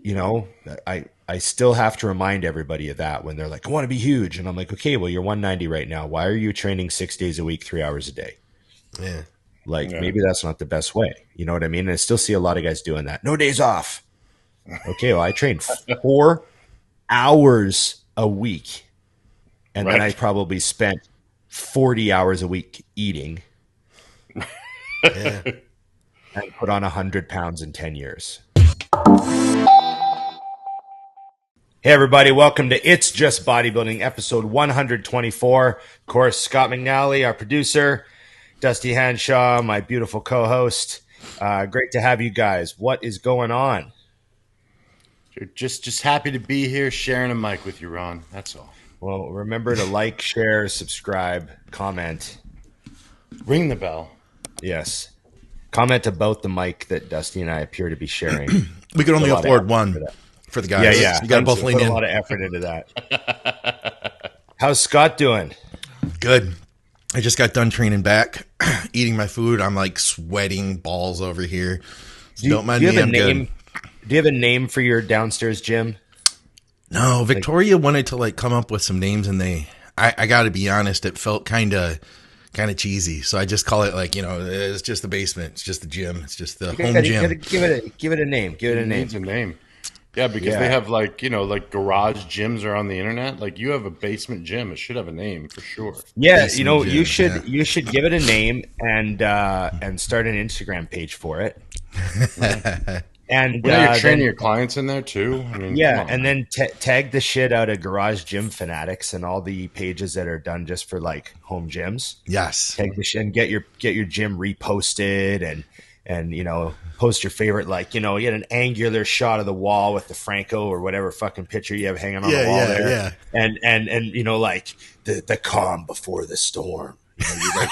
you know, I still have to remind everybody of that when they're like, I want to be huge. And I'm like, okay, well, you're 190 right now. Why are you training 6 days a week, 3 hours a day? Yeah. Like, maybe that's not the best way. You know what I mean? And I still see a lot of guys doing that. No days off. Okay, well, I train 4 hours a week. And then I probably spent 40 hours a week eating. Yeah. And put on 100 pounds in 10 years. Hey, everybody. Welcome to It's Just Bodybuilding, episode 124. Of course, Scott McNally, our producer, Dusty Hanshaw, my beautiful co-host. Great to have you guys. What is going on? Just happy to be here sharing a mic with you, Ron. That's all. Well, remember to like, share, subscribe, comment. Ring the bell. Yes. Comment about the mic that Dusty and I appear to be sharing. We could only afford one for the guys. Yeah. You got to both lean in. Put a lot of effort into that. How's Scott doing? Good. I just got done training back, eating my food. I'm like sweating balls over here. Don't mind me. I'm good. Do you have a name for your downstairs gym? No, Victoria wanted to like come up with some names, and I got to be honest, it felt kind of cheesy. So I just call it like, it's just the basement, it's just the gym, it's just the home gym. Give it a name. Give it a name. It needs a name. Yeah, because they have like garage gyms are on the internet. Like you have a basement gym, it should have a name for sure. Yeah, Basement gym, you should give it a name and start an Instagram page for it. And you're training your clients in there too. I mean, and then tag the shit out of Garage Gym Fanatics and all the pages that are done just for like home gyms. Yes, tag the shit and get your gym reposted and post your favorite, like, you get an angular shot of the wall with the Franco or whatever fucking picture you have hanging on the wall there. Yeah. And like the calm before the storm. You write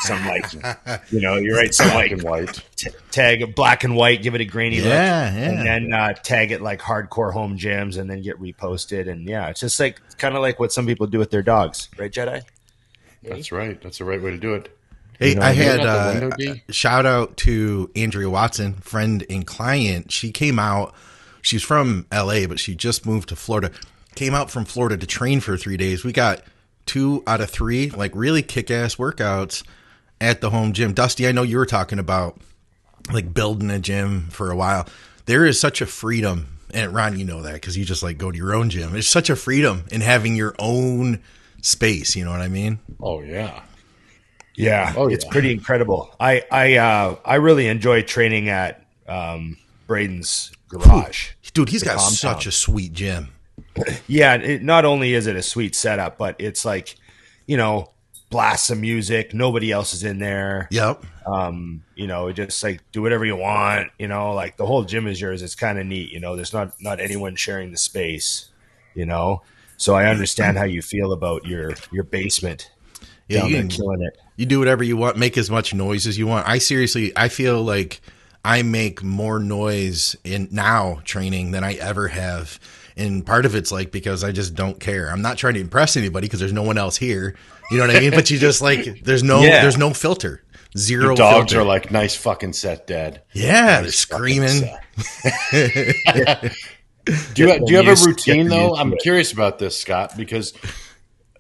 some black and white, tag black and white, give it a grainy look, and then tag it like hardcore home gyms, and then get reposted. And it's just like kind of like what some people do with their dogs, right, Jedi? That's right. That's the right way to do it. Hey, I had a shout out to Andrea Watson, friend and client. She came out. She's from LA, but she just moved to Florida. Came out from Florida to train for 3 days. We got 2 out of 3 like really kick-ass workouts at the home gym. Dusty, I know you were talking about like building a gym for a while. There is such a freedom, and Ron, you know that because you just like go to your own gym. There's such a freedom in having your own space. You know what I mean? Oh yeah. Yeah, it's pretty incredible. I really enjoy training at Braden's garage. Dude, he's got such a sweet gym. Yeah, not only is it a sweet setup, but it's like, blast some music. Nobody else is in there. Yep. Just like do whatever you want. Like the whole gym is yours. It's kind of neat. There's not anyone sharing the space. So I understand how you feel about your basement. Yeah, you're killing it. You do whatever you want. Make as much noise as you want. I feel like I make more noise in now training than I ever have. And part of it's like because I just don't care. I'm not trying to impress anybody because there's no one else here. You know what I mean? But you just like there's no filter. Zero your dogs filter. Are like, nice fucking set, Dad. Yeah, nice they're screaming. Do you have a routine though? I'm curious about this, Scott, because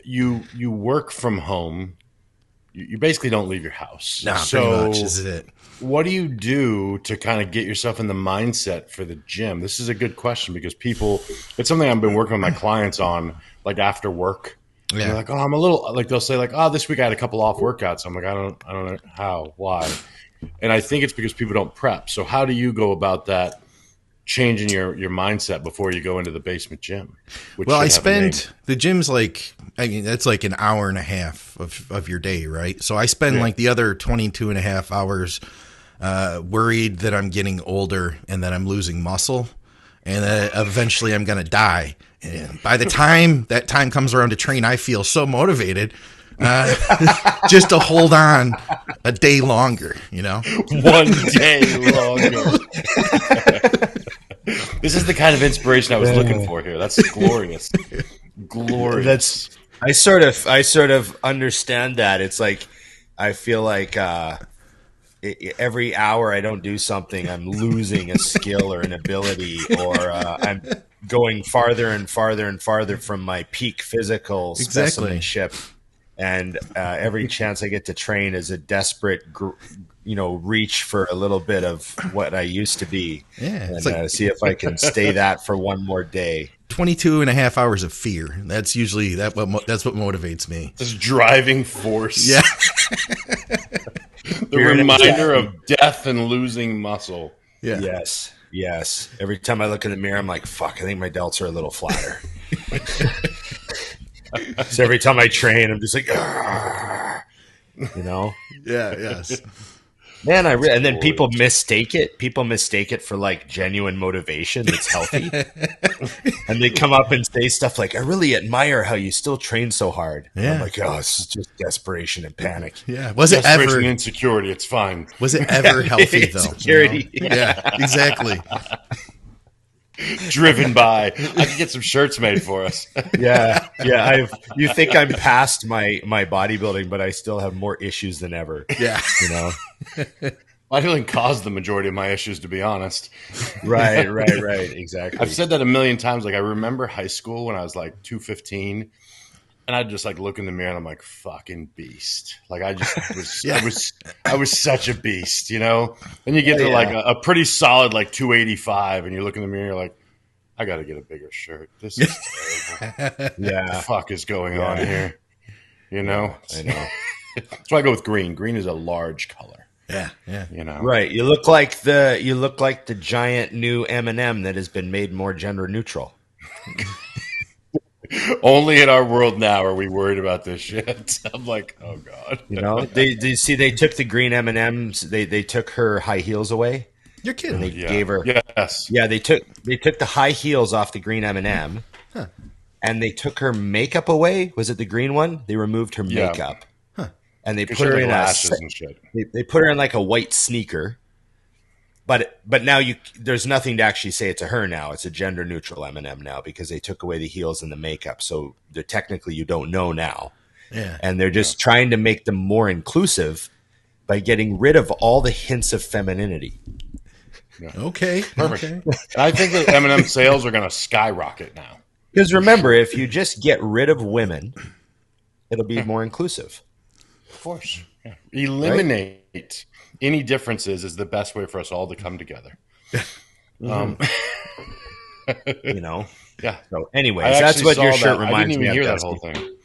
you work from home. You basically don't leave your house. No, pretty much is it. What do you do to kind of get yourself in the mindset for the gym? This is a good question because it's something I've been working with my clients on, like after work. Yeah. They're like, oh, I'm a little, like they'll say like, oh, this week I had a couple off workouts. I'm like, I don't know how, why. And I think it's because people don't prep. So how do you go about that, changing your mindset before you go into the basement gym? Well, I spend the gym's like, that's like an hour and a half of your day, right? So I spend like the other 22 and a half hours worried that I'm getting older and that I'm losing muscle and that eventually I'm going to die. And by the time that time comes around to train, I feel so motivated just to hold on a day longer, 1 day longer. This is the kind of inspiration I was looking for here. That's glorious. Glorious. I sort of understand that. It's like I feel like every hour I don't do something, I'm losing a skill or an ability, or I'm going farther and farther and farther from my peak physical specimenship. And every chance I get to train is a desperate, reach for a little bit of what I used to be. Yeah, and see if I can stay that for one more day. 22 and a half hours of fear. That's usually that's what motivates me. This driving force. Yeah. The reminder of death and losing muscle. Yeah. Yes. Every time I look in the mirror, I'm like, fuck, I think my delts are a little flatter. So every time I train, I'm just like, Yeah, yes. Man, and then people mistake it. People mistake it for like genuine motivation that's healthy. And they come up and say stuff like, I really admire how you still train so hard. Yeah. And I'm like, oh, it's just desperation and panic. Yeah. Was it ever and insecurity? It's fine. Was it ever healthy though? Insecurity. Yeah, exactly. Driven by, I can get some shirts made for us. Yeah. You think I'm past my bodybuilding, but I still have more issues than ever. Yeah. Bodybuilding caused the majority of my issues, to be honest. Right. Exactly. I've said that a million times. Like, I remember high school when I was like 215, and I'd just like look in the mirror and I'm like, fucking beast. Like, I just was, I was such a beast, Then you get to like a pretty solid like 285, and you look in the mirror, you're like, I got to get a bigger shirt. This is terrible. Yeah. What the fuck is going on here? I know. That's why I go with green. Green is a large color. Yeah. Right. You look like the giant new M&M that has been made more gender neutral. Only in our world now are we worried about this shit. I'm like, oh god. They took the green M&Ms. They took her high heels away. You're kidding. And they gave her. Yes. Yeah. They took the high heels off the green M&M. Huh. And they took her makeup away. Was it the green one? They removed her makeup. Huh. And they put her in they put her in like a white sneaker. But now there's nothing to actually say it's a her now. It's a gender neutral M&M now because they took away the heels and the makeup. So they're technically you don't know now. Yeah. And they're just trying to make them more inclusive by getting rid of all the hints of femininity. Yeah. Okay. Perfect. Okay. I think that M&M sales are going to skyrocket now. Because remember, if you just get rid of women, it'll be more inclusive. Of course. Yeah. Eliminate any differences is the best way for us all to come together. Yeah. So anyways, that's that's what your shirt reminds me of. I didn't even hear that whole thing.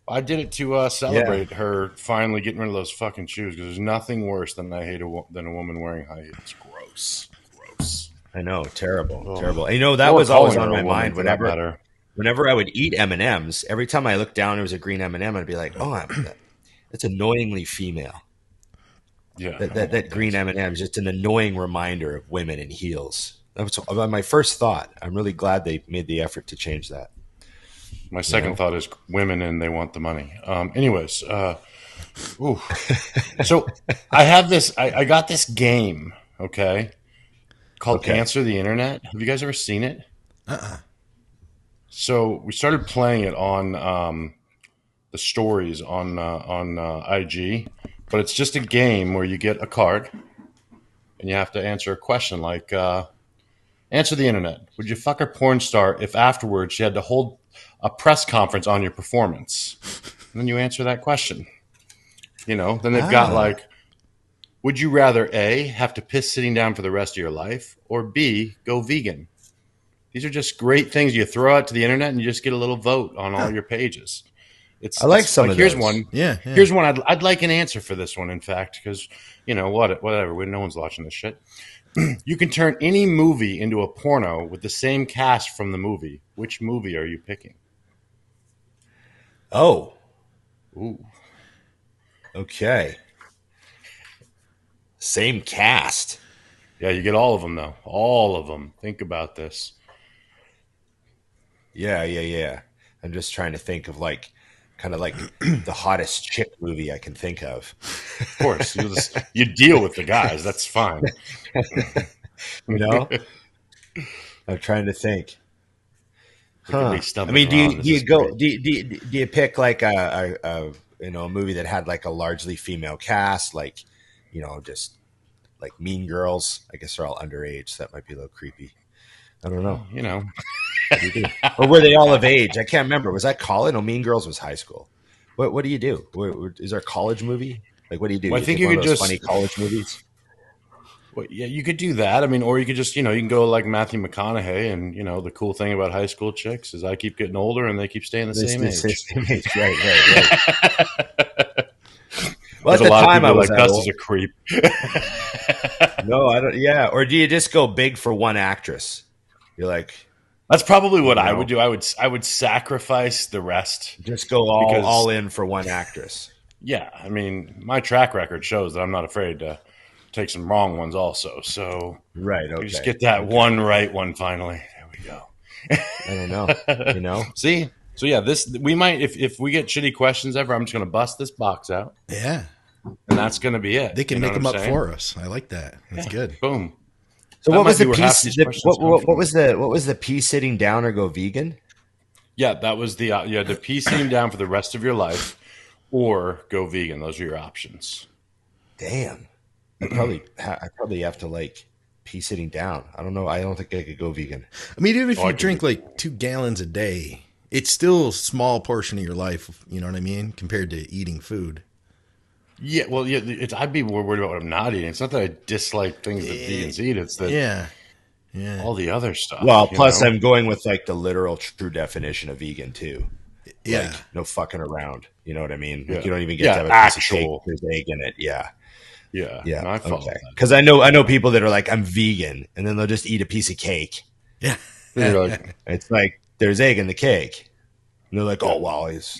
I did it to celebrate her finally getting rid of those fucking shoes because there's nothing worse than I hate than a woman wearing high heels. Gross. I know, terrible. That was always on my mind whenever I would eat M&Ms. Every time I looked down, there was a green M&M. I'd be like, "Oh, that's annoyingly female." Yeah, that green M&M is just an annoying reminder of women in heels. That was my first thought. I'm really glad they made the effort to change that. My second thought is women and they want the money. Anyways, so I have this. I got this game. Okay. Called Answer the Internet. Have you guys ever seen it? So we started playing it on the stories on IG, but it's just a game where you get a card and you have to answer a question like, answer the Internet. Would you fuck a porn star if afterwards you had to hold a press conference on your performance? And then you answer that question. Then they've got like, would you rather A, have to piss sitting down for the rest of your life, or B, go vegan? These are just great things you throw out to the internet and you just get a little vote on all your pages. I like some of those. Here's one. Yeah. Here's one. I'd like an answer for this one, in fact, because, whatever. No one's watching this shit. You can turn any movie into a porno with the same cast from the movie. Which movie are you picking? Oh. Ooh. Okay. Same cast. Yeah, you get all of them, though. All of them. Think about this. Yeah. I'm just trying to think of kind of like the hottest chick movie I can think of. Of course. You deal with the guys. That's fine. I'm trying to think. I mean, do you pick like a movie that had like a largely female cast, like, just like Mean Girls. I guess they're all underage. So that might be a little creepy. I don't know. What do you do? Or were they all of age? I can't remember. Was that college? No, Mean Girls was high school. What do you do? Is there a college movie? Like, what do you do? Well, I think you could just funny college movies. Well, yeah, you could do that. I mean, or you could just, you can go like Matthew McConaughey, and the cool thing about high school chicks is I keep getting older and they keep staying the same age. Right. Well, at the time I was like, Gus is a creep. No, I don't. Yeah, or do you just go big for one actress? You're like, that's probably what I would do. I would sacrifice the rest. Just go all in for one actress. Yeah, I mean, my track record shows that I'm not afraid to take some wrong ones also. So right, okay. Just get that one right one finally. There we go. I don't know. See? So yeah, we might if we get shitty questions ever, I'm just gonna bust this box out. Yeah. And that's gonna be it. They can make them up for us. I like that. That's good. Boom. So what was the piece? What was the pea sitting down or go vegan? Yeah, that was the pea sitting down for the rest of your life or go vegan. Those are your options. Damn. I probably have to like pea sitting down. I don't know. I don't think I could go vegan. I mean, even if you drink like 2 gallons a day, it's still a small portion of your life. You know what I mean? Compared to eating food. Yeah, well, yeah. I'd be more worried about what I'm not eating. It's not that I dislike things that vegans eat. It's that all the other stuff. Well, plus I'm going with like the literal true definition of vegan too. Yeah, like, no fucking around. You know what I mean? Yeah. Like, you don't even get to have a piece of cake. There's egg in it. Yeah. Yeah. No, I follow that. Because I know people that are like, I'm vegan, and then they'll just eat a piece of cake. Yeah. It's like there's egg in the cake. And they're like, oh well, it's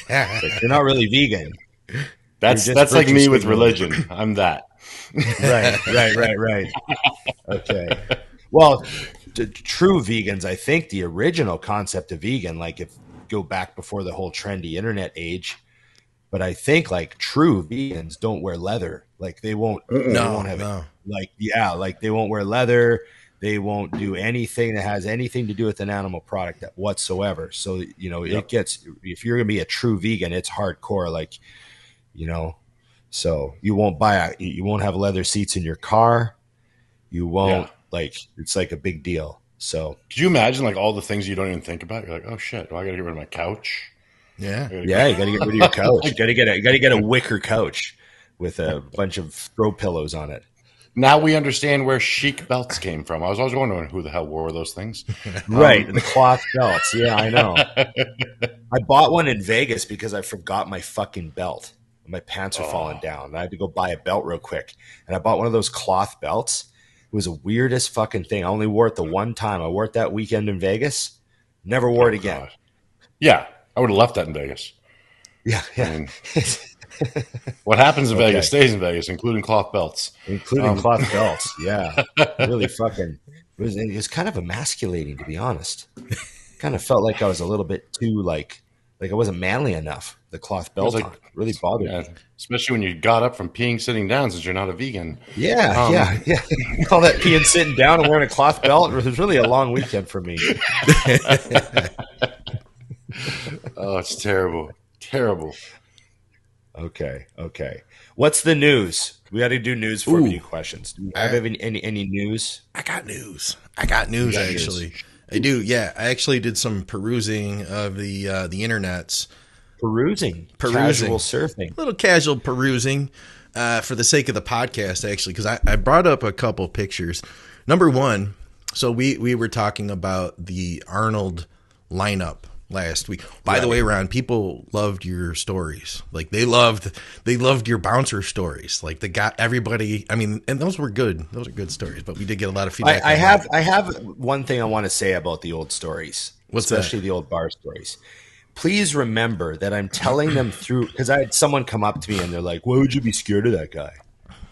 like, you're not really vegan. That's like me with religion. I'm that. Right. Okay. Well, true vegans, I think the original concept of vegan, like if go back before the whole trendy internet age, but I think like true vegans don't wear leather. Like they won't. Like they won't wear leather. They won't do anything that has anything to do with an animal product whatsoever. So it gets, if you're gonna be a true vegan, it's hardcore. Like. So you won't you won't have leather seats in your car. You won't it's like a big deal. So could you imagine like all the things you don't even think about? You're like, oh shit, do I got to get rid of my couch? Yeah. You got to get rid of your couch. You got to get a wicker couch with a bunch of throw pillows on it. Now we understand where chic belts came from. I was always wondering who the hell wore those things. Right. The cloth belts. Yeah, I know. I bought one in Vegas because I forgot my fucking belt. My pants are falling down. I had to go buy a belt real quick. And I bought one of those cloth belts. It was the weirdest fucking thing. I only wore it the one time. I wore it that weekend in Vegas. Never wore it again. God. Yeah. I would have left that in Vegas. Yeah. I mean, what happens in Vegas stays in Vegas, including cloth belts. Cloth belts. Yeah. Really fucking. It was kind of emasculating, to be honest. Kind of felt like I was a little bit too like I wasn't manly enough. The cloth belt really bothered me. Especially when you got up from peeing sitting down since you're not a vegan. Yeah. All that peeing sitting down and wearing a cloth belt. It was really a long weekend for me. Oh, it's terrible. Terrible. Okay. What's the news? We got to do news for any questions. Do you have any news? I got news. Actually. I do. Yeah, I actually did some perusing of the internets. Perusing, casual surfing, a little casual perusing, for the sake of the podcast, actually, because I brought up a couple pictures. Number one, so we were talking about the Arnold lineup last week. By the way, Ron, people loved your stories. Like they loved your bouncer stories. Like they got everybody. I mean, and those were good. Those are good stories. But we did get a lot of feedback. I have one thing I want to say about the old stories, especially the old bar stories. Please remember that I'm telling them through, because I had someone come up to me and they're like, "Why would you be scared of that guy?"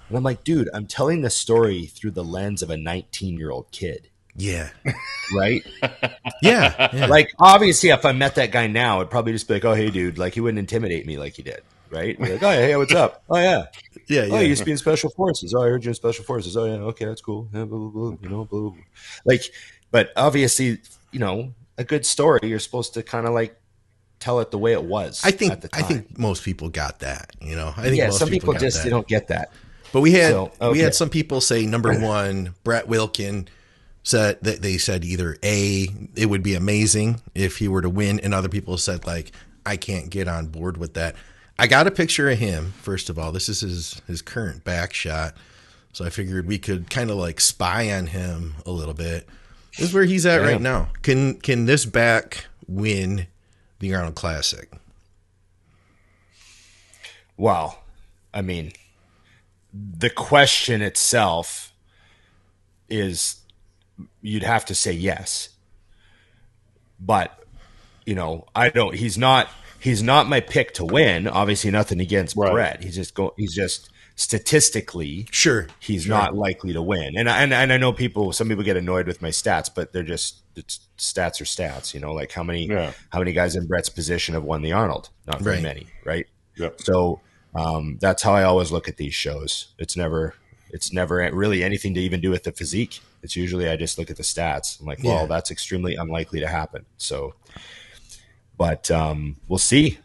And I'm like, "Dude, I'm telling the story through the lens of a 19-year-old kid." Yeah. Right? Yeah. Like, obviously, if I met that guy now, I'd probably just be like, "Oh, hey, dude." Like, he wouldn't intimidate me like he did. Right? Like, "Oh, hey, what's up?" "Oh, yeah." Yeah. "Oh, you used to be in Special Forces." "Oh, I heard you in Special Forces." "Oh, yeah. Okay, that's cool." Yeah, blah, blah, blah, blah, blah. Like, but obviously, a good story, you're supposed to kind of like tell it the way it was. I think at the time. I think most people got that. I think most some people got just that. They don't get that. But we had some people say number one, Bret Wilkin said that they said either A, it would be amazing if he were to win, and other people said like, I can't get on board with that. I got a picture of him. First of all, this is his current back shot. So I figured we could kind of like spy on him a little bit. This is where he's at right now. Can this back win the Arnold Classic? Well, I mean, the question itself is you'd have to say yes. But, you know, he's not my pick to win. Obviously nothing against Bret. He's just statistically he's not likely to win. And I know some people get annoyed with my stats, but stats are stats, you know, like how many guys in Bret's position have won the Arnold? Not very many, right? Yep. So that's how I always look at these shows. It's never really anything to even do with the physique. It's usually I just look at the stats. I'm like, well, that's extremely unlikely to happen. So, but we'll see.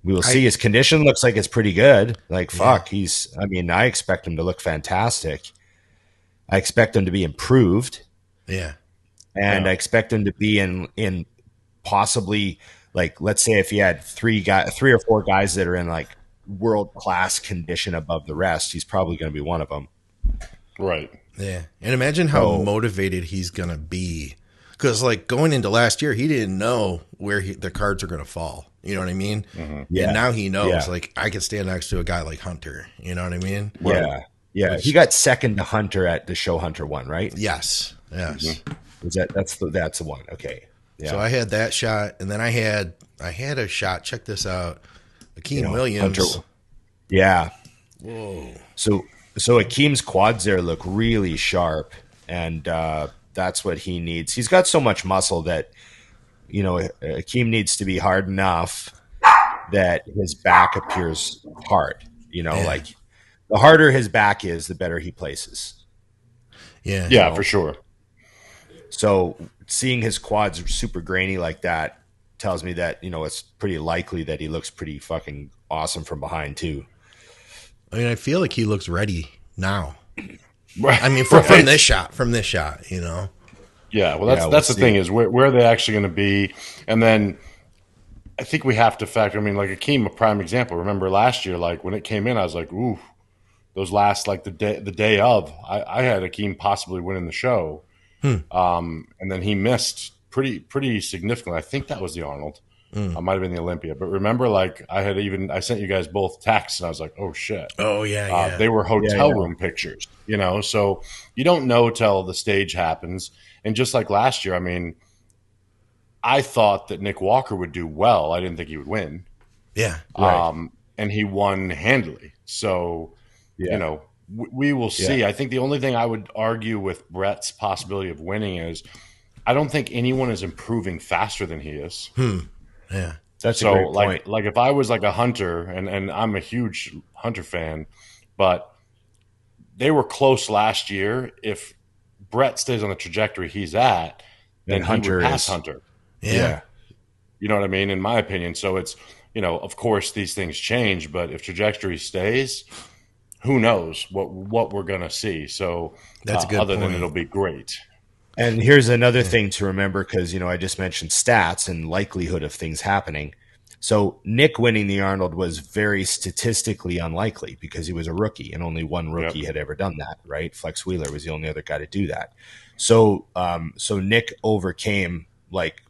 We will see. His condition looks like it's pretty good. Like, fuck, I expect him to look fantastic. I expect him to be improved. Yeah. And I expect him to be in possibly, like, let's say if he had three or four guys that are in like world-class condition above the rest, he's probably going to be one of them. Right. Yeah. And imagine how motivated he's going to be. Because, like, going into last year, he didn't know where the cards are going to fall. You know what I mean? Mm-hmm. Yeah. And now he knows, like, I could stand next to a guy like Hunter. You know what I mean? Yeah. Yeah. He got second to Hunter at the show Hunter won, right? Yes. Mm-hmm. That's the one. Okay. Yeah. So I had that shot, and then I had a shot. Check this out. Akim Williams. Hunter. Yeah. Whoa. So Akim's quads there look really sharp, and that's what he needs. He's got so much muscle that, you know, Akim needs to be hard enough that his back appears hard. You know, like the harder his back is, the better he places. Yeah. Yeah, you know? For sure. So seeing his quads super grainy like that tells me that, you know, it's pretty likely that he looks pretty fucking awesome from behind too. I mean, I feel like he looks ready now. Right. I mean, from this shot, you know. Yeah, well, that's the thing is where are they actually going to be? And then I think we have to factor. I mean, like Akim, a prime example. Remember last year, like when it came in, I was like, ooh, those last like the day of, I had Akim possibly winning the show, and then he missed pretty significantly. I think that was the Arnold. I might have been the Olympia, but remember, like I sent you guys both texts, and I was like, "Oh shit!" Oh yeah. They were hotel room pictures, you know. So you don't know till the stage happens. And just like last year, I mean, I thought that Nick Walker would do well. I didn't think he would win. Yeah. Right. And he won handily. So you know, we will see. Yeah. I think the only thing I would argue with Bret's possibility of winning is I don't think anyone is improving faster than he is. Yeah, that's a great point. Like if I was like a Hunter, and I'm a huge Hunter fan, but they were close last year. If Bret stays on the trajectory he's at, then Hunter would pass Hunter. Yeah, you know what I mean, in my opinion. So it's, you know, of course these things change, but if trajectory stays, who knows what we're gonna see. So that's a good other point. than it'll be great. And here's another thing to remember, because, you know, I just mentioned stats and likelihood of things happening. So Nick winning the Arnold was very statistically unlikely because he was a rookie, and only one rookie had ever done that, right? Flex Wheeler was the only other guy to do that. So Nick overcame like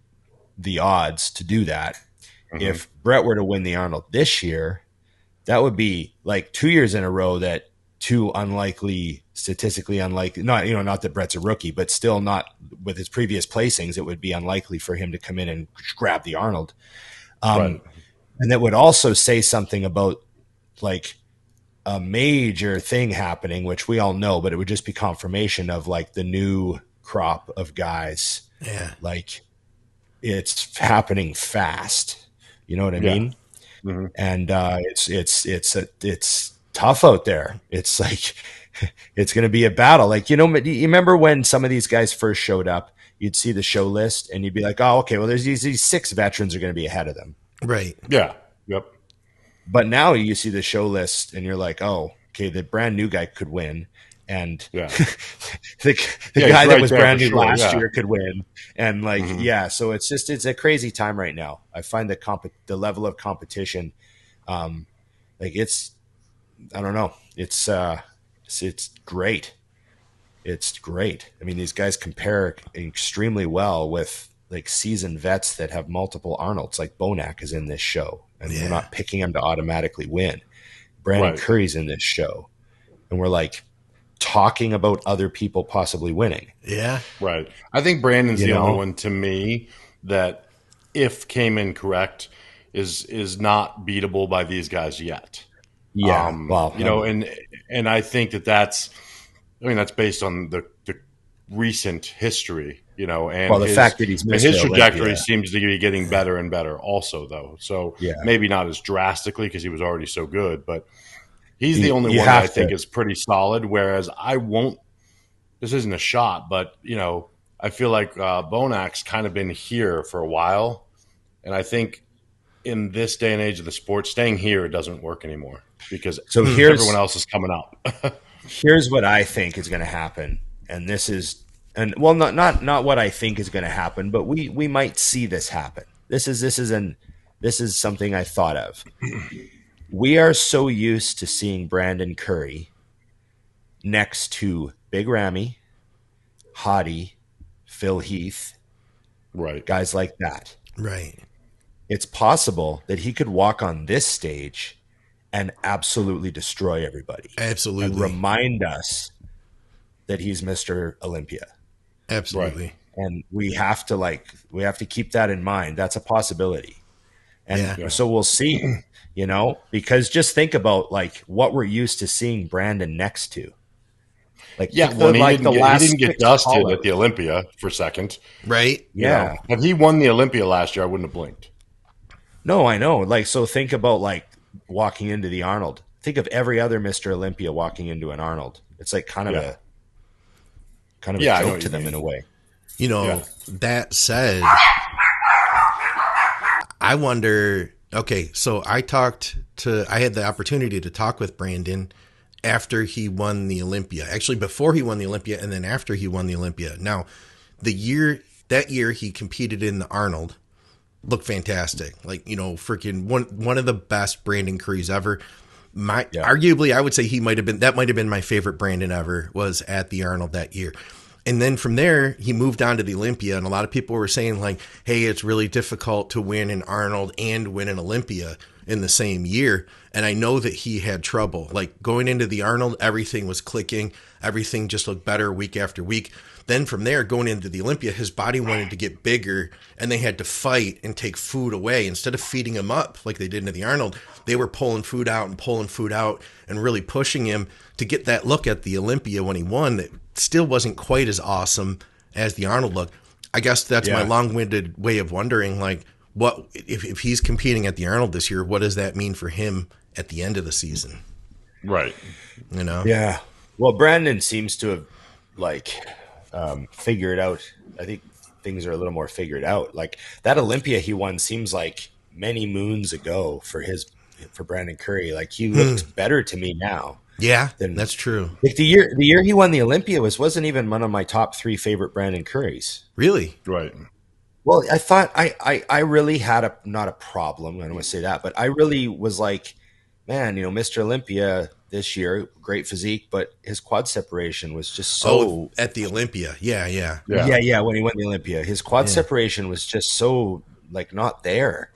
the odds to do that. Mm-hmm. If Bret were to win the Arnold this year, that would be like 2 years in a row that two statistically unlikely, not that Bret's a rookie, but still not with his previous placings, it would be unlikely for him to come in and grab the Arnold. Right. And that would also say something about like a major thing happening, which we all know, but it would just be confirmation of like the new crop of guys. Yeah. Like it's happening fast. You know what I mean? Mm-hmm. And it's tough out there. It's like, it's going to be a battle. Like, you remember when some of these guys first showed up, you'd see the show list and you'd be like, oh, okay, well, there's these 6 veterans are going to be ahead of them. Right. Yeah. Yep. But now you see the show list and you're like, oh, okay, the brand new guy could win. And Yeah. the guy that was brand new last year could win. And like, so it's a crazy time right now. I find the level of competition, like I don't know. It's great. It's great. I mean, these guys compare extremely well with like seasoned vets that have multiple Arnolds, like Bonac is in this show, and we're not picking him to automatically win. Brandon Curry's in this show, and we're like talking about other people possibly winning. Yeah. Right. I think Brandon's the only one to me that, if came in correct, is not beatable by these guys yet. Yeah. And I think that's based on the recent history, and the fact that he's missed his trajectory seems to be getting better and better also, though. So maybe not as drastically because he was already so good, but he's the only one that I think is pretty solid. Whereas this isn't a shot, but I feel like Bonac's kind of been here for a while. And I think in this day and age of the sport, staying here doesn't work anymore because everyone else is coming up. Here's what I think is going to happen. And this is, not what I think is going to happen, but we might see this happen. This is something I thought of. We are so used to seeing Brandon Curry next to Big Ramy, Hottie, Phil Heath, guys like that. Right. It's possible that he could walk on this stage and absolutely destroy everybody. Absolutely. And remind us that he's Mr. Olympia. Absolutely. Right. And we have to keep that in mind. That's a possibility. And so we'll see, because just think about like what we're used to seeing Brandon next to. Like, he didn't get dusted at the Olympia for second. Right. Yeah. Had he won the Olympia last year, I wouldn't have blinked. No, I know. Like, so think about like walking into the Arnold. Think of every other Mr. Olympia walking into an Arnold. It's like kind of a joke to them in a way. That said, I wonder, okay, so I had the opportunity to talk with Brandon after he won the Olympia. Actually, before he won the Olympia and then after he won the Olympia. Now, that year he competed in the Arnold, looked fantastic. Like, freaking one of the best Brandon Currys ever. Arguably, I would say that might have been my favorite Brandon ever, was at the Arnold that year. And then from there, he moved on to the Olympia, and a lot of people were saying like, hey, it's really difficult to win an Arnold and win an Olympia in the same year. And I know that he had trouble. Like, going into the Arnold, everything was clicking. Everything just looked better week after week. Then from there, going into the Olympia, his body wanted to get bigger, and they had to fight and take food away. Instead of feeding him up like they did in the Arnold, they were pulling food out and really pushing him to get that look at the Olympia when he won. That still wasn't quite as awesome as the Arnold look. I guess that's my long-winded way of wondering, like, what if he's competing at the Arnold this year, what does that mean for him at the end of the season? Right. Yeah. Well, Brandon seems to have figured out. I think things are a little more figured out. Like, that Olympia he won seems like many moons ago for Brandon Curry. Like, he looks better to me now. Yeah, that's true. Like, the year he won the Olympia wasn't even one of my top 3 favorite Brandon Currys. Really? Right. Well, I thought I really had not a problem. I don't want to say that, but I really was like, man, Mr. Olympia this year, great physique, but his quad separation was just so at the Olympia. Yeah. When he won the Olympia, his quad separation was just so like not there.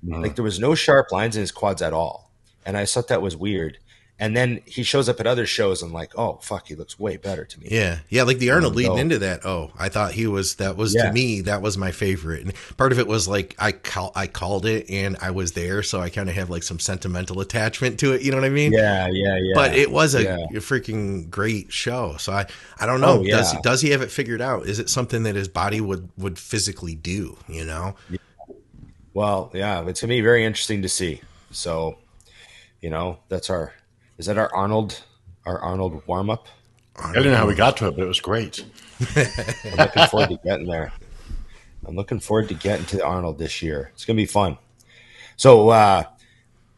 Mm-hmm. Like, there was no sharp lines in his quads at all, and I thought that was weird. And then he shows up at other shows and like, oh fuck, he looks way better to me. Yeah, like the Arnold leading into that. Oh, I thought to me, that was my favorite. And part of it was like I called it and I was there, so I kind of have like some sentimental attachment to it. You know what I mean? Yeah. But it was a freaking great show. So I don't know. Does he have it figured out? Is it something that his body would physically do? Well, yeah, it's gonna be very interesting to see. So, is that our Arnold warm up? I don't know how we got to it, but it was great. I'm looking forward to getting there. I'm looking forward to getting to the Arnold this year. It's going to be fun. So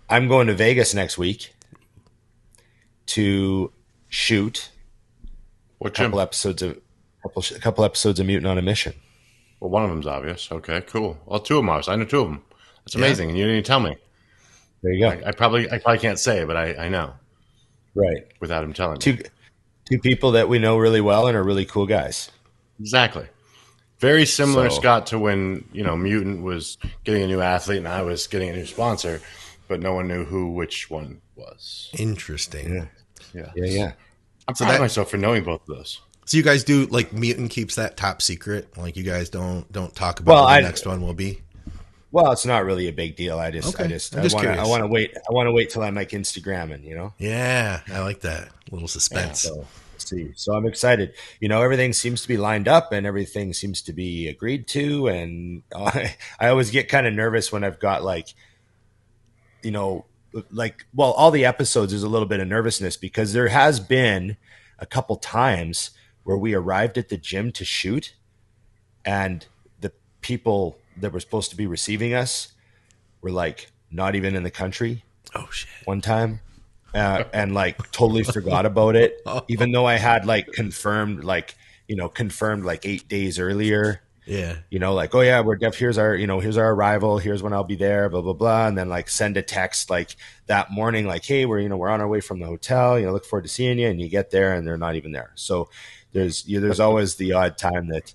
I'm going to Vegas next week. to shoot a couple episodes of Mutant on a Mission. Well, one of them's obvious. Okay, cool. Well, two of them are. I know two of them. That's amazing. And you didn't even tell me. There you go. I probably can't say, but I know. Right. Without him telling me. Two people that we know really well and are really cool guys. Exactly. Very similar, Scott, to when, Mutant was getting a new athlete and I was getting a new sponsor, but no one knew which one was. Interesting. Yeah. I'm proud of myself for knowing both of those. So you guys do, like, Mutant keeps that top secret? Like, you guys don't talk about what the next one will be? Well, it's not really a big deal. I want to wait till I'm like Instagramming, Yeah, I like that. A little suspense. Yeah, so I'm excited. Everything seems to be lined up and everything seems to be agreed to. And I always get kind of nervous when I've got all the episodes, there's a little bit of nervousness because there has been a couple times where we arrived at the gym to shoot and the people that were supposed to be receiving us were like not even in the country. Oh shit. One time. And like totally forgot about it, even though I had confirmed 8 days earlier. Yeah. Oh yeah, here's our arrival. Here's when I'll be there, blah, blah, blah. And then send a text that morning, hey, we're on our way from the hotel, look forward to seeing you. And you get there and they're not even there. So there's always the odd time that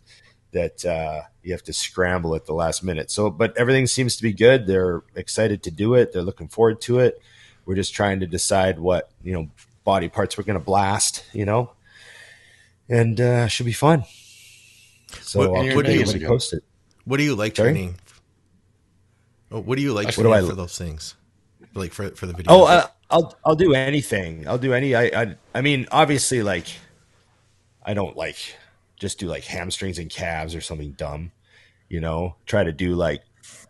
you have to scramble at the last minute. So, but everything seems to be good. They're excited to do it. They're looking forward to it. We're just trying to decide what, body parts we're going to blast, and should be fun. So what do you post it? What do you like training? What do you like training for those things? Like for the video? Oh, I'll do anything. I'll do any. I mean, obviously, I don't just do hamstrings and calves or something dumb. Try to do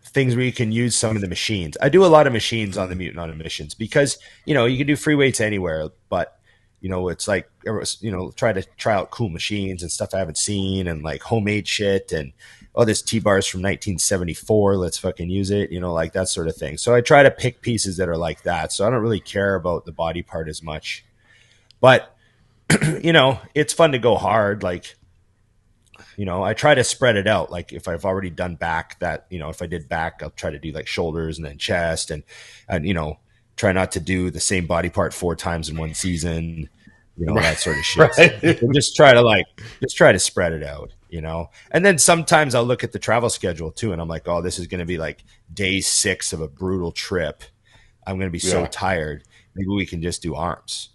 things where you can use some of the machines. I do a lot of machines on the Mutant on Missions because you can do free weights anywhere, but it's try to try out cool machines and stuff I haven't seen and homemade shit and this T-bars from 1974. Let's fucking use it, that sort of thing. So I try to pick pieces that are like that. So I don't really care about the body part as much, but it's fun to go hard. I try to spread it out. If I've already done back, if I did back, I'll try to do shoulders and then chest and try not to do the same body part 4 times in one season, that sort of shit. Right. So just try to spread it out, and then sometimes I'll look at the travel schedule too. And I'm like, oh, this is going to be day 6 of a brutal trip. I'm going to be so tired. Maybe we can just do arms.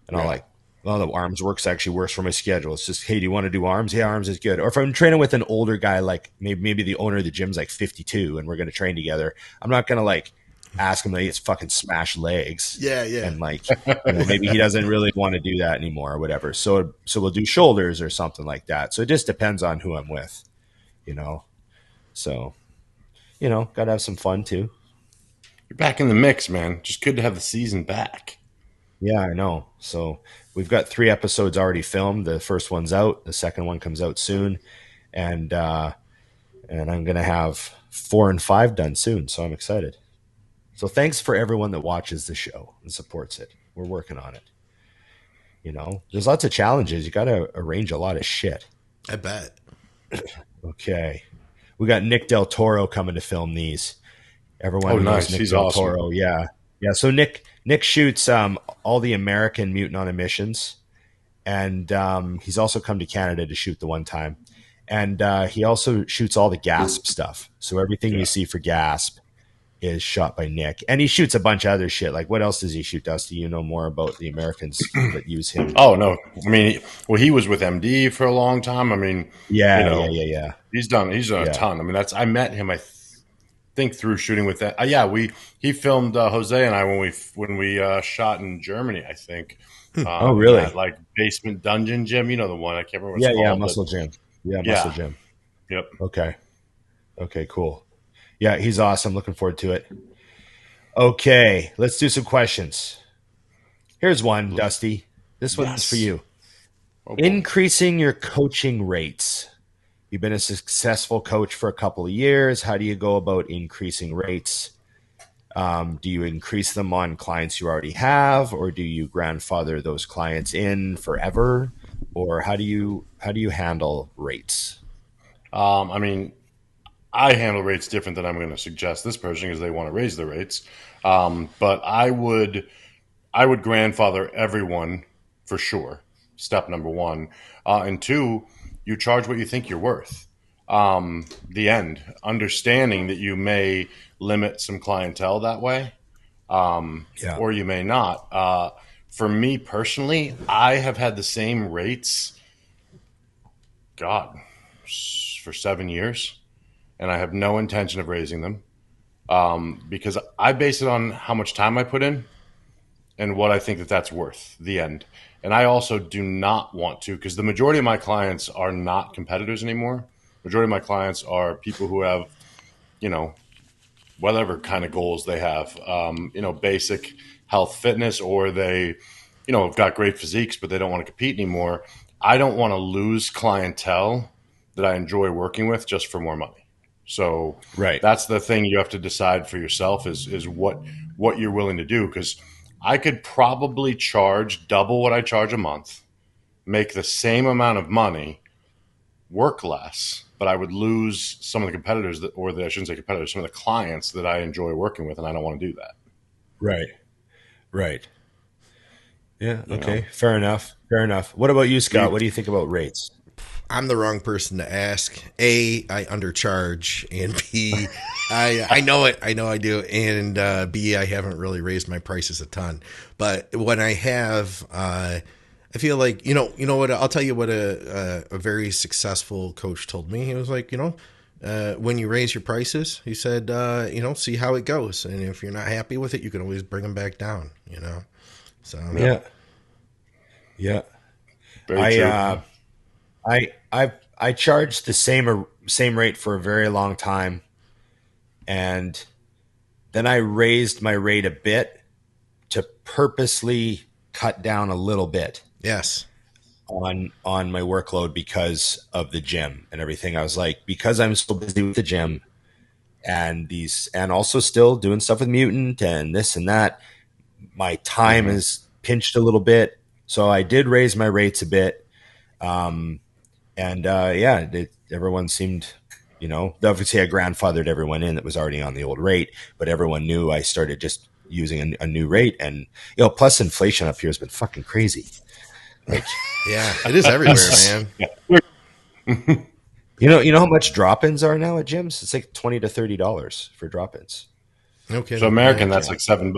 And I'm like, well, the arms works actually worse for my schedule. It's just, hey, do you want to do arms? Yeah, arms is good. Or if I'm training with an older guy, maybe the owner of the gym's 52 and we're going to train together, I'm not going to ask him to eat fucking smash legs. Yeah. And maybe he doesn't really want to do that anymore or whatever. So we'll do shoulders or something like that. So it just depends on who I'm with, So, got to have some fun too. You're back in the mix, man. Just good to have the season back. Yeah, I know. So we've got 3 episodes already filmed. The first one's out. The second one comes out soon. And I'm going to have 4 and 5 done soon. So I'm excited. So thanks for everyone that watches the show and supports it. We're working on it. There's lots of challenges. You got to arrange a lot of shit. I bet. Okay. We got Nick Del Toro coming to film these. Everyone knows Nick Del Toro. Yeah. Yeah. So Nick shoots all the American Mutant on Missions. And he's also come to Canada to shoot the one time. And he also shoots all the GASP stuff. So everything you see for GASP is shot by Nick. And he shoots a bunch of other shit. What else does he shoot, Dusty? You know more about the Americans that use him. Oh, no. I mean, he was with MD for a long time. I mean, yeah. He's done a ton. I mean, I met him, I think, through shooting with that. He filmed Jose and I when we shot in Germany, I think. Oh, really? That, basement dungeon gym. You know the one. I can't remember what it's called. Yeah, Muscle Gym. Yeah, Muscle Gym. Yep. Okay, cool. Yeah, he's awesome. Looking forward to it. Okay, let's do some questions. Here's one, Dusty. This one's for you. Okay. Increasing your coaching rates. You've been a successful coach for a couple of years. How do you go about increasing rates? Do you increase them on clients you already have, or do you grandfather those clients in forever, or how do you handle rates? I mean, I handle rates different than I'm going to suggest this person because they want to raise the rates. But I would grandfather everyone for sure. Step number one. And two, you charge what you think you're worth. The end. Understanding that you may limit some clientele that way, or you may not. For me personally, I have had the same rates, God, for 7 years, and I have no intention of raising them because I base it on how much time I put in and what I think that that's worth, the end. And I also do not want to, because the majority of my clients are not competitors anymore. Majority of my clients are people who have, whatever kind of goals they have, basic health, fitness, or they, have got great physiques, but they don't want to compete anymore. I don't want to lose clientele that I enjoy working with just for more money. So that's the thing you have to decide for yourself is what you're willing to do. Because I could probably charge double what I charge a month, make the same amount of money, work less, but I would lose some of the competitors I shouldn't say competitors, some of the clients that I enjoy working with, and I don't want to do that. Right. Yeah. Okay. Fair enough. What about you, Scott? What do you think about rates? I'm the wrong person to ask. A, I undercharge, and B, I know it. I know I do. And B, I haven't really raised my prices a ton. But when I have, I feel like, you know what, I'll tell you what a very successful coach told me. He was like, when you raise your prices, he said, see how it goes. And if you're not happy with it, you can always bring them back down, So, yeah. Very true. I charged the same rate for a very long time, and then I raised my rate a bit to purposely cut down a little bit. Yes. On my workload because of the gym and everything. I was like, because I'm so busy with the gym and also still doing stuff with Mutant and this and that, my time is pinched a little bit. So I did raise my rates a bit. Everyone seemed, obviously I grandfathered everyone in that was already on the old rate, but everyone knew I started just using a new rate. And, plus inflation up here has been fucking crazy. Like, yeah, it is everywhere, man. You know how much drop-ins are now at gyms? It's like $20 to $30 for drop-ins. Okay. So American, that's like $7.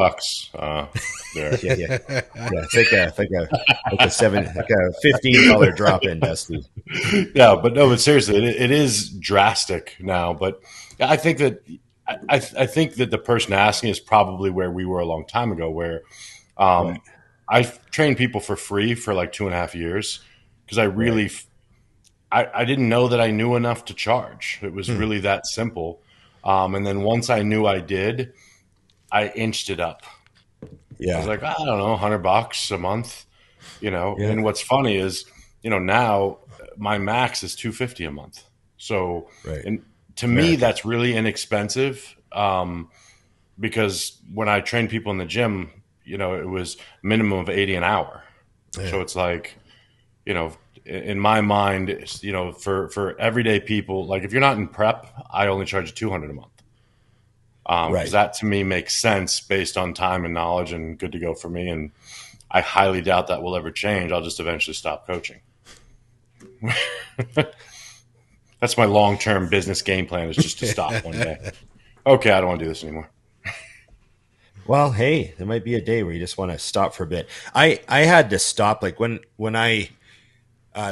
There. Yeah. It's like a $15 drop-in, Dusty. Yeah, but seriously, it is drastic now. But I think that I think that the person asking is probably where we were a long time ago, where I've trained people for free for like 2.5 years because I really I didn't know that I knew enough to charge. It was really that simple. And then once I knew I did, I inched it up. Yeah. I was like, I don't know, $100 a month, And what's funny is, now my max is $250 a month. So, and to me, that's really inexpensive. Because when I train people in the gym, it was minimum of 80 an hour. Yeah. So it's like, in my mind, for everyday people, like if you're not in prep, I only charge you $200 a month. Because that to me makes sense based on time and knowledge and good to go for me. And I highly doubt that will ever change. I'll just eventually stop coaching. That's my long-term business game plan, is just to stop one day. Okay, I don't want to do this anymore. Well, hey, there might be a day where you just want to stop for a bit. I had to stop, like when I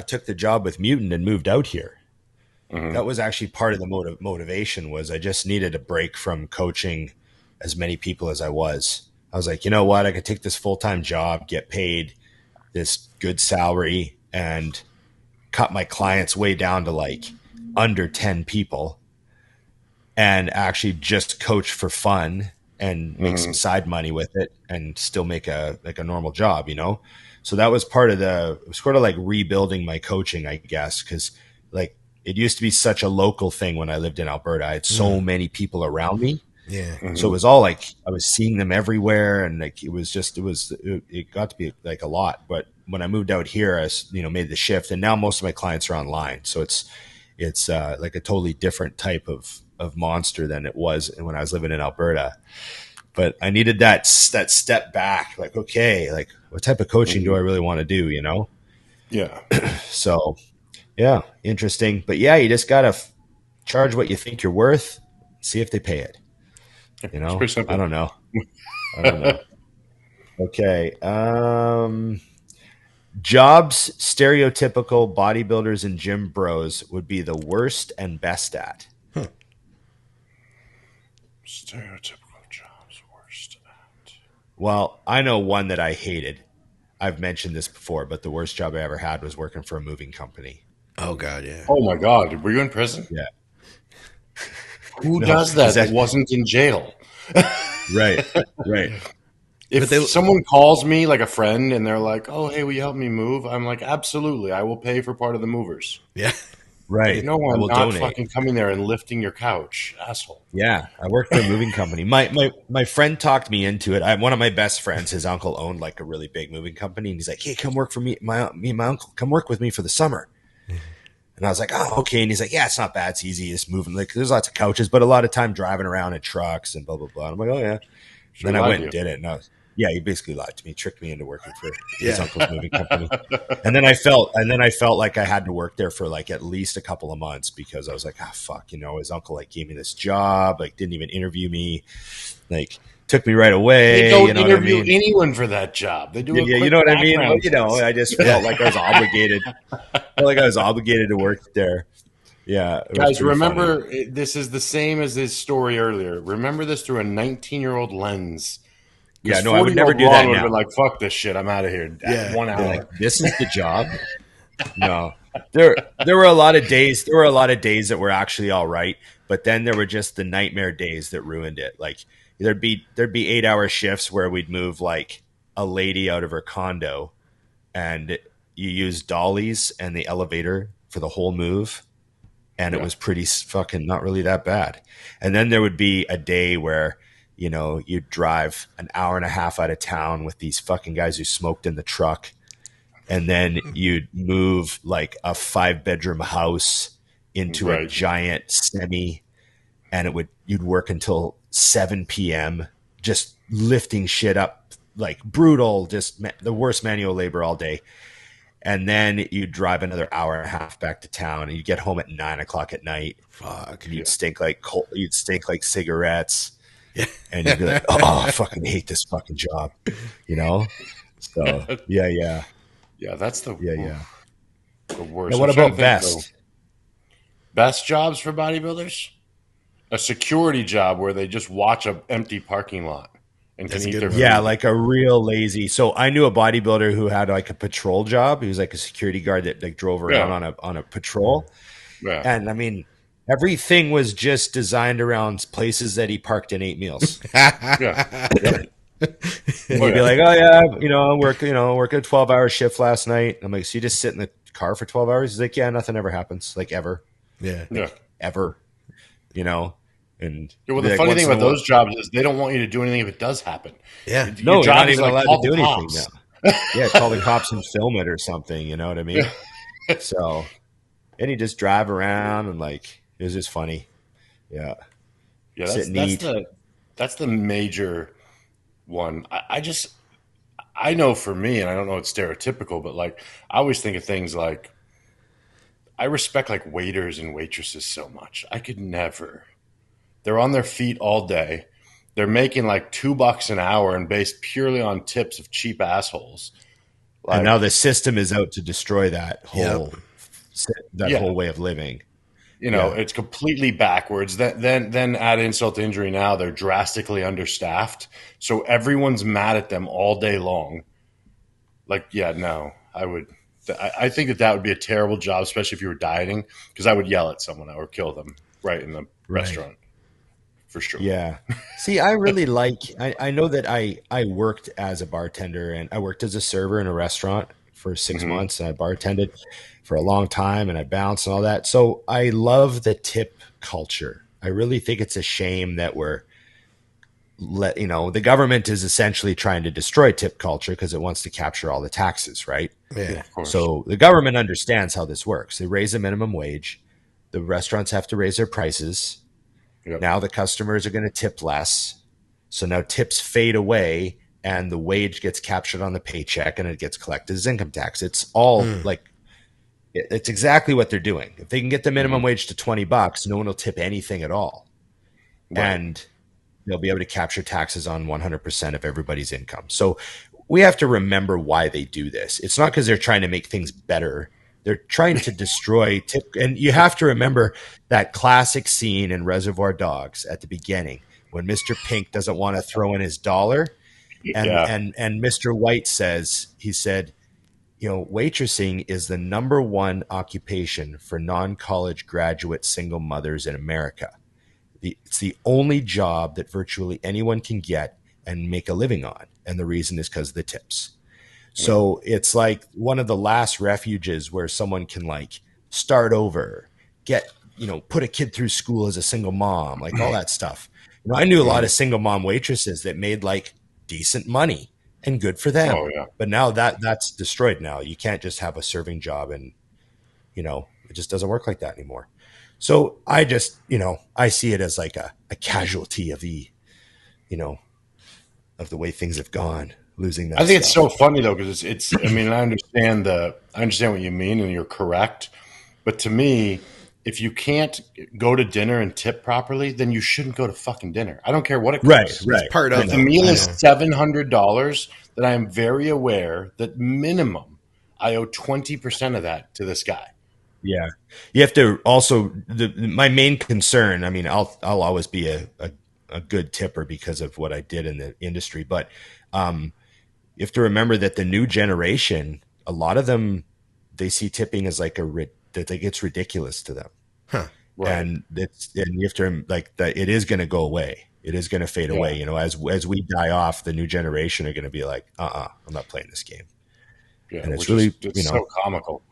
took the job with Mutant and moved out here. That was actually part of the motivation was I just needed a break from coaching as many people as I was. I was like, you know what? I could take this full-time job, get paid this good salary, and cut my clients way down to like under 10 people and actually just coach for fun and make some side money with it and still make a normal job, So that was part of it was sort of like rebuilding my coaching, I guess, because like it used to be such a local thing when I lived in Alberta. I had so many people around me Yeah. Mm-hmm. So it was all like I was seeing them everywhere, and like it got to be like a lot. But when I moved out here, I made the shift, and now most of my clients are online. So it's like a totally different type of monster than it was when I was living in Alberta. But I needed that step back. Like, okay, like what type of coaching do I really want to do? Yeah. So, yeah, interesting. But yeah, you just gotta charge what you think you're worth. See if they pay it. It's pretty simple. I don't know. Okay. Jobs stereotypical bodybuilders and gym bros would be the worst and best at. Stereotypical jobs worst at. Well, I know one that I hated. I've mentioned this before, but the worst job I ever had was working for a moving company. Oh God, yeah. Oh my God, were you in prison? Yeah. Who does that? That wasn't in jail. Right. If someone calls me, like a friend, and they're like, "Oh, hey, will you help me move?" I'm like, "Absolutely, I will pay for part of the movers." Yeah. Right. No, I'm not fucking coming there and lifting your couch, asshole. Yeah, I worked for a moving company. My friend talked me into it. One of my best friends, his uncle owned like a really big moving company, and he's like, "Hey, come work for me and my uncle. Come work with me for the summer." And I was like, "Oh, okay." And he's like, "Yeah, it's not bad. It's easy. It's moving. Like, there's lots of couches, but a lot of time driving around in trucks and blah blah blah." And I'm like, "Oh yeah." Then I went and did it, and he basically lied to me, tricked me into working for his uncle's moving company. And then I felt like I had to work there for like at least a couple of months because I was like, fuck, his uncle like gave me this job, like didn't even interview me, like took me right away. They don't interview anyone for that job. They do. You know what I mean? I just felt like I was obligated. To work there. Yeah, guys, remember this is the same as his story earlier. Remember this through a 19-year-old lens. Yeah, no, I would never do that now. Like, fuck this shit. I'm out of here. Yeah. 1 hour. Like, this is the job. No, there were a lot of days. There were a lot of days that were actually all right, but then there were just the nightmare days that ruined it. Like there'd be 8-hour shifts where we'd move like a lady out of her condo, and you use dollies and the elevator for the whole move, and it was pretty fucking not really that bad. And then there would be a day where you'd drive an hour and a half out of town with these fucking guys who smoked in the truck. And then you'd move like a 5-bedroom house into a giant semi, and you'd work until 7 p.m. just lifting shit up, like brutal, just the worst manual labor all day. And then you'd drive another hour and a half back to town, and you'd get home at 9 o'clock at night. Fuck. And you'd stink like cigarettes. Yeah. And you'd be like, "Oh, I fucking hate this fucking job," So yeah. That's the the worst. Now, what about best? Best jobs for bodybuilders? A security job where they just watch an empty parking lot and can eat their food. Yeah, like a real lazy. So I knew a bodybuilder who had like a patrol job. He was like a security guard that like drove around on a patrol. Yeah. And I mean, everything was just designed around places that he parked and ate meals. And he'd be like, "Oh yeah, I work a 12-hour shift last night." I'm like, "So you just sit in the car for 12 hours?" He's like, "Yeah, nothing ever happens, like ever." Yeah. Ever. And the funny thing about those jobs is they don't want you to do anything if it does happen. Yeah. Your job is not even allowed to do anything now. Yeah, call the cops and film it or something, you know what I mean? So, and you just drive around and like it was just funny. Yeah. Yeah, that's the major one. I know for me, and I don't know it's stereotypical, but like I always think of things like I respect like waiters and waitresses so much. I could never. They're on their feet all day. They're making like $2 an hour and based purely on tips of cheap assholes. Like, and now the system is out to destroy that whole whole way of living. It's completely backwards. Then add insult to injury. Now they're drastically understaffed, so everyone's mad at them all day long. Like, I think that would be a terrible job, especially if you were dieting, because I would yell at someone or kill them right in the restaurant. For sure. Yeah. See, I really I know that I worked as a bartender and I worked as a server in a restaurant for 6 months, and I bartended for a long time and I bounced and all that. So I love the tip culture. I really think it's a shame that we're the government is essentially trying to destroy tip culture because it wants to capture all the taxes, right? Yeah, of course. So the government understands how this works. They raise the minimum wage. The restaurants have to raise their prices. Yep. Now the customers are going to tip less. So now tips fade away and the wage gets captured on the paycheck and it gets collected as income tax. It's all it's exactly what they're doing. If they can get the minimum wage to $20, no one will tip anything at all. Right. And they'll be able to capture taxes on 100% of everybody's income. So we have to remember why they do this. It's not because they're trying to make things better. They're trying to destroy tip. And you have to remember that classic scene in Reservoir Dogs at the beginning when Mr. Pink doesn't want to throw in his dollar. And Mr. White he said, waitressing is the number one occupation for non-college graduate single mothers in America. It's the only job that virtually anyone can get and make a living on. And the reason is because of the tips. So it's like one of the last refuges where someone can like start over, put a kid through school as a single mom, like all that stuff. I knew a lot of single mom waitresses that made like decent money and good for them. Oh, yeah. But now that's destroyed now. You can't just have a serving job and, it just doesn't work like that anymore. So I just, I see it as like a casualty of the, of the way things have gone, losing that. I think it's so funny though, because it's. I mean, I understand what you mean, and you're correct. But to me, if you can't go to dinner and tip properly, then you shouldn't go to fucking dinner. I don't care what it costs. Right. It's part of the meal is $700. That I am very aware that minimum I owe 20% of that to this guy. Yeah, you have to also. My main concern. I mean, I'll always be a good tipper because of what I did in the industry, but you have to remember that the new generation, a lot of them, they see tipping as like that it's ridiculous to them, right. and you have to like that. It is going to go away. It is going to fade away. As we die off, the new generation are going to be like, I'm not playing this game. Yeah, and it's really so comical.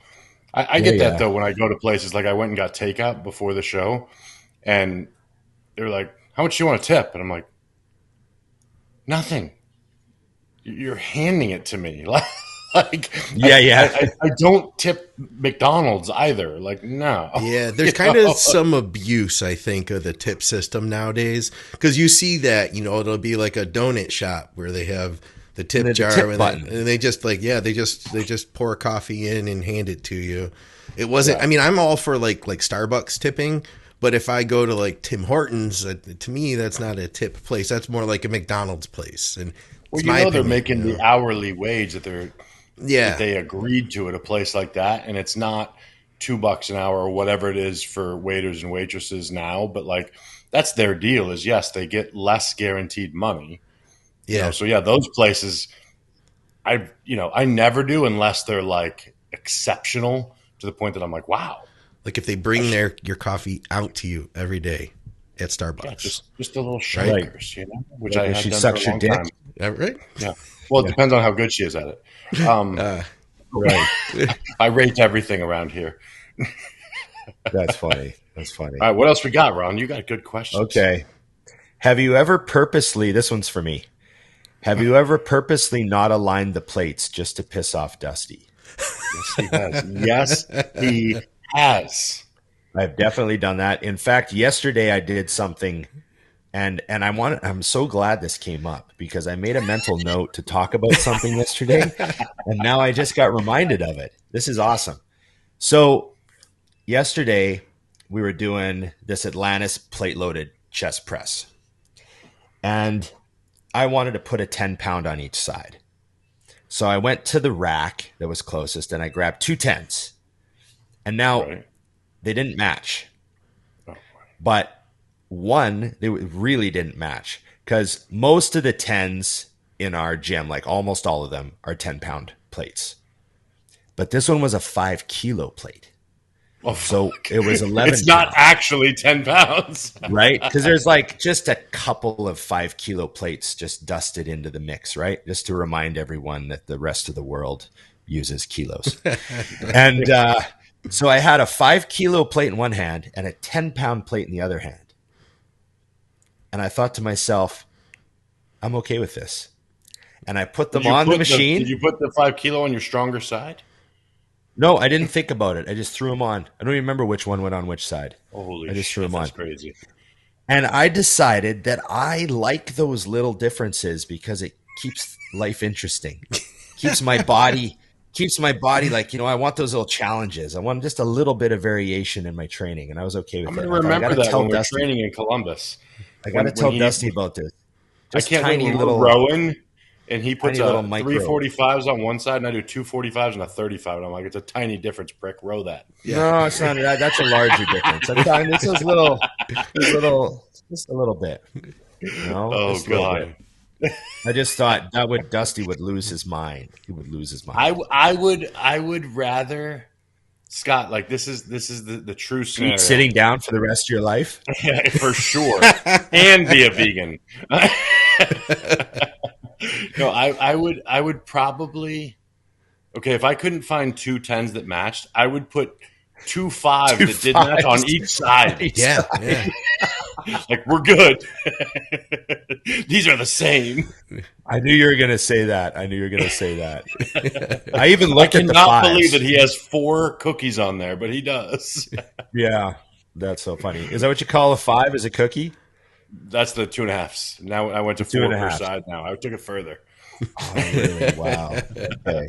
I get that though when I go to places like I went and got takeout before the show, and they're like, "How much do you want to tip?" And I'm like, "Nothing. You're handing it to me." I don't tip McDonald's either. Like, no. Yeah, there's kind of some abuse, I think, of the tip system nowadays because you see that it'll be like a donut shop where they have the tip jar and they just they just pour coffee in and hand it to you. It wasn't. Yeah. I mean, I'm all for like Starbucks tipping, but if I go to like Tim Hortons, to me that's not a tip place. That's more like a McDonald's place. And they're making the hourly wage that that they agreed to at a place like that, and it's not $2 an hour or whatever it is for waiters and waitresses now. But like that's their deal. Is yes, they get less guaranteed money. Yeah. So those places, I never do unless they're like exceptional to the point that I'm like, wow. Like if they bring your coffee out to you every day at Starbucks, just a little shakers, which I have she done sucks for a long your dick, time. Yeah, right? Yeah. Well, it depends on how good she is at it. Right. I rate everything around here. That's funny. All right, what else we got, Ron? You got good questions. Okay. Have you ever purposely? This one's for me. Have you ever purposely not aligned the plates just to piss off Dusty? Yes, he has. Yes, he has. I've definitely done that. In fact, yesterday I did something, and I'm so glad this came up because I made a mental note to talk about something yesterday, and now I just got reminded of it. This is awesome. So yesterday we were doing this Atlantis plate-loaded chest press, and I wanted to put a 10-pound on each side. So I went to the rack that was closest and I grabbed 2 10s. And now they didn't match. But one, they really didn't match because most of the 10s in our gym, like almost all of them, are 10-pound plates. But this one was a 5-kilo plate. Oh, so it was 11. It's not actually 10 pounds. Right? Because there's like just a couple of 5-kilo plates just dusted into the mix, right? Just to remind everyone that the rest of the world uses kilos. And so I had a 5-kilo plate in one hand and a 10-pound plate in the other hand. And I thought to myself, I'm okay with this. And I put them on the machine. Did you put the 5 kilo on your stronger side? No, I didn't think about it. I just threw them on. I don't even remember which one went on which side. Holy I just threw them on. That's crazy. And I decided that I like those little differences because it keeps life interesting. keeps my body like, I want those little challenges. I want just a little bit of variation in my training, and I was okay with it. I'm going to remember that when we're training in Columbus. I got to tell Dusty about this. Just I can't tiny little rowing, and he puts 345s on one side, and I do 245s and a 35. And I'm like, it's a tiny difference, prick. Row that. Yeah. No, it's not. That's a larger difference. It's just a little bit. Oh God. I just thought Dusty would lose his mind. He would lose his mind. I would rather, Scott, like this is the true scenario. Sitting down for the rest of your life? Yeah, for sure. And be a vegan. No, I would probably, okay, if I couldn't find 2 10s that matched, I would put 2 5s that did match on each side. Yeah. Like, we're good. These are the same. I knew you were going to say that. I even looked at the 5s. I cannot believe that he has 4 cookies on there, but he does. Yeah, that's so funny. Is that what you call a 5 as a cookie? That's the 2.5s. Now I went to 4 per side now. I took it further. Oh, really? Wow. Okay.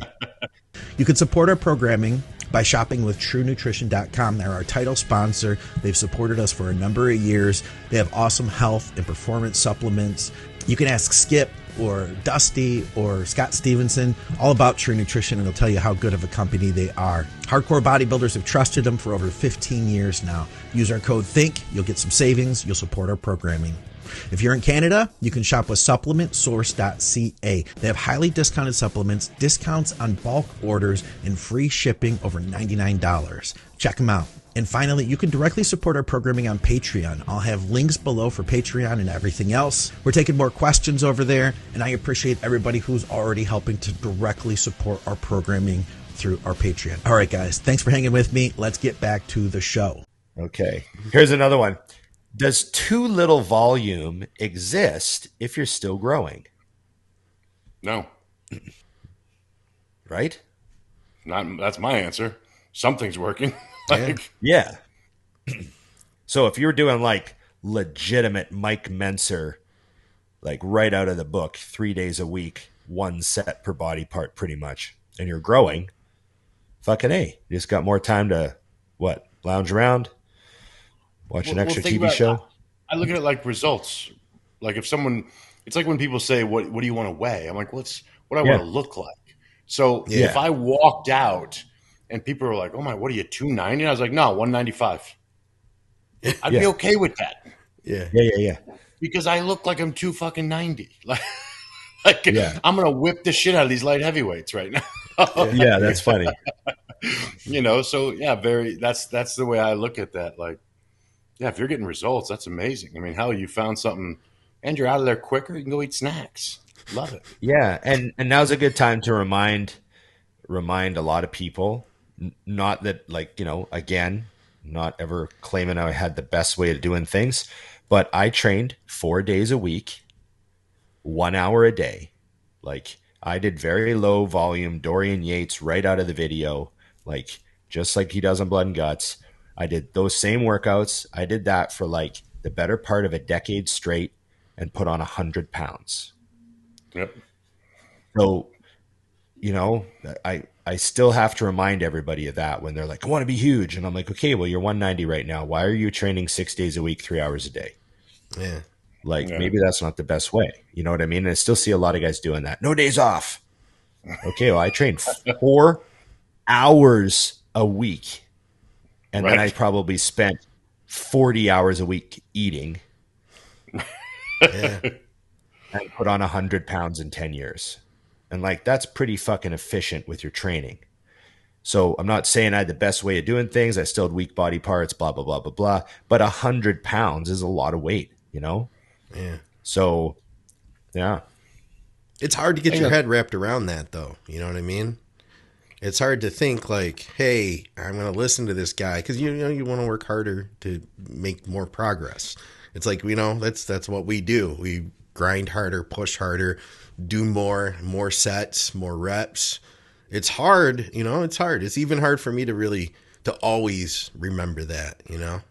You can support our programming by shopping with TrueNutrition.com. They're our title sponsor. They've supported us for a number of years. They have awesome health and performance supplements. You can ask Skip or Dusty or Scott Stevenson all about True Nutrition, and they'll tell you how good of a company they are. Hardcore bodybuilders have trusted them for over 15 years now. Use our code THINK. You'll get some savings. You'll support our programming. If you're in Canada, you can shop with supplementsource.ca. They have highly discounted supplements, discounts on bulk orders, and free shipping over $99. Check them out. And finally, you can directly support our programming on Patreon. I'll have links below for Patreon and everything else. We're taking more questions over there, and I appreciate everybody who's already helping to directly support our programming through our Patreon. All right, guys, thanks for hanging with me. Let's get back to the show. Okay, here's another one. Does too little volume exist if you're still growing? No. Right? That's my answer. Something's working. Yeah. So if you're doing like legitimate Mike Menser, like right out of the book, 3 days a week, 1 set per body part pretty much, and you're growing, fucking A. You just got more time to, lounge around? Watch an extra TV show? I look at it like results. Like if someone, it's like when people say, what do you want to weigh? I'm like, what I want to look like. So if I walked out and people were like, oh my, what are you, 290? I was like, no, 195. I'd be okay with that. Yeah. Because I look like I'm 290. I'm going to whip the shit out of these light heavyweights right now. Yeah, that's funny. So that's the way I look at that. Like, yeah, if you're getting results, that's amazing. I mean, hell, you found something and you're out of there quicker, you can go eat snacks. Love it. Yeah, and now's a good time to remind a lot of people, not that, again, not ever claiming I had the best way of doing things, but I trained 4 days a week, 1 hour a day. Like, I did very low volume Dorian Yates right out of the video, like just like he does on Blood and Guts. I did those same workouts. I did that for like the better part of a decade straight and put on 100 pounds. Yep. So, I still have to remind everybody of that when they're like, I want to be huge. And I'm like, okay, well, you're 190 right now. Why are you training 6 days a week, 3 hours a day? Yeah. Maybe that's not the best way. You know what I mean? And I still see a lot of guys doing that. No days off. Okay, well, I trained 4 hours a week. And then I probably spent 40 hours a week eating. And put on 100 pounds in 10 years. And that's pretty fucking efficient with your training. So I'm not saying I had the best way of doing things. I still had weak body parts, blah, blah, blah, blah, blah. But 100 pounds is a lot of weight, Yeah. So, yeah. It's hard to get your head wrapped around that, though. You know what I mean? It's hard to think like, hey, I'm going to listen to this guy because you want to work harder to make more progress. It's like, that's what we do. We grind harder, push harder, do more sets, more reps. It's hard, it's hard. It's even hard for me to always remember that, Well,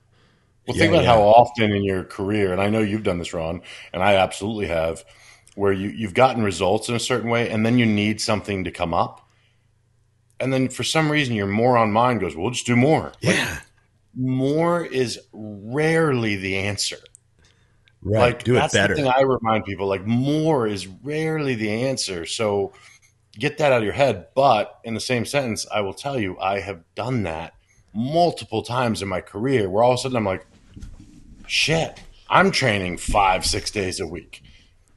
think about how often in your career, and I know you've done this, Ron, and I absolutely have, where you've gotten results in a certain way, and then you need something to come up. And then for some reason, your moron mind goes, well, just do more. Yeah. Like, more is rarely the answer. Right. Like, do it that's better. The thing I remind people, like, more is rarely the answer. So get that out of your head. But in the same sentence, I will tell you, I have done that multiple times in my career where all of a sudden I'm like, shit, I'm training 5-6 days a week.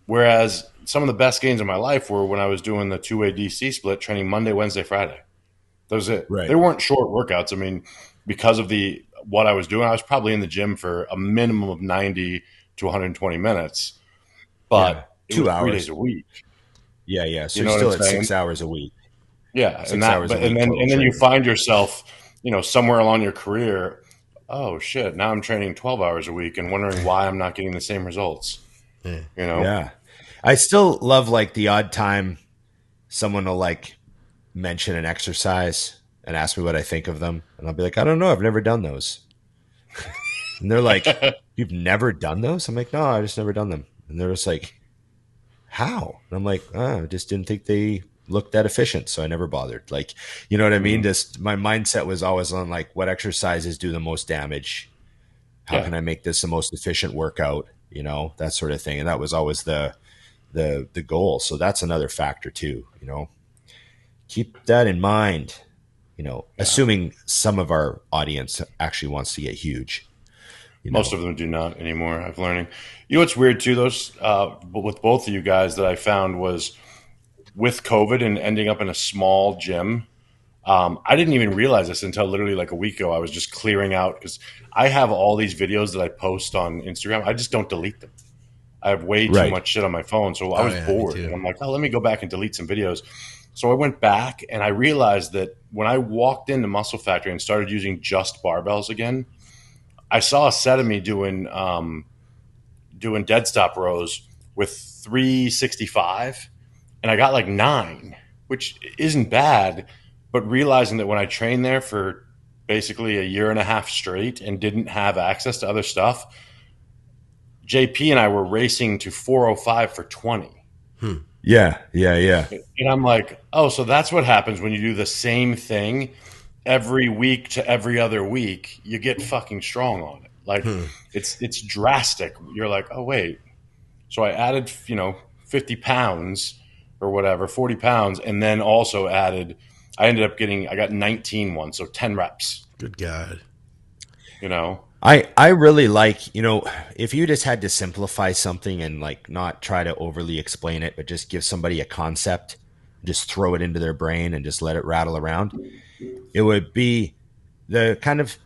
Whereas some of the best gains in my life were when I was doing the 2-way DC split, training Monday, Wednesday, Friday. That was it. Right. They weren't short workouts. I mean, because of what I was doing, I was probably in the gym for a minimum of 90 to 120 minutes, but 2 hours, 3 days a week. Yeah. So You know you're still what I'm at saying? 6 hours a week. Yeah, 6 and hours a week total then you training. find yourself, somewhere along your career. Oh shit! Now I'm training 12 hours a week and wondering why I'm not getting the same results. Yeah. I still love like the odd time someone will like mention an exercise and ask me what I think of them, and I'll be like, I don't know, I've never done those. And they're like, you've never done those? I'm like, no, I just never done them. And they're just like, how? And I'm like, I just didn't think they looked that efficient, so I never bothered. Like, you know what I mean? Just my mindset was always on like, what exercises do the most damage? How can I make this the most efficient workout? That sort of thing. And that was always the goal. So that's another factor too. Keep that in mind. Assuming some of our audience actually wants to get huge. Most of them do not anymore. I'm learning. What's weird too, those with both of you guys that I found was with COVID and ending up in a small gym. I didn't even realize this until literally like a week ago. I was just clearing out because I have all these videos that I post on Instagram. I just don't delete them. I have way too much shit on my phone. So I was bored. And I'm like, let me go back and delete some videos. So I went back and I realized that when I walked into Muscle Factory and started using just barbells again, I saw a set of me doing dead stop rows with 365, and I got like 9, which isn't bad. But realizing that when I trained there for basically a year and a half straight and didn't have access to other stuff, JP and I were racing to 405 for 20. Yeah. And I'm like, oh, so that's what happens when you do the same thing every week to every other week. You get fucking strong on it. Like it's drastic. You're like, oh wait. So I added, 50 pounds or whatever, 40 pounds, and then also added. I got 19 once, so 10 reps. Good God. I really like, if you just had to simplify something and like not try to overly explain it, but just give somebody a concept, just throw it into their brain and just let it rattle around, it would be the kind of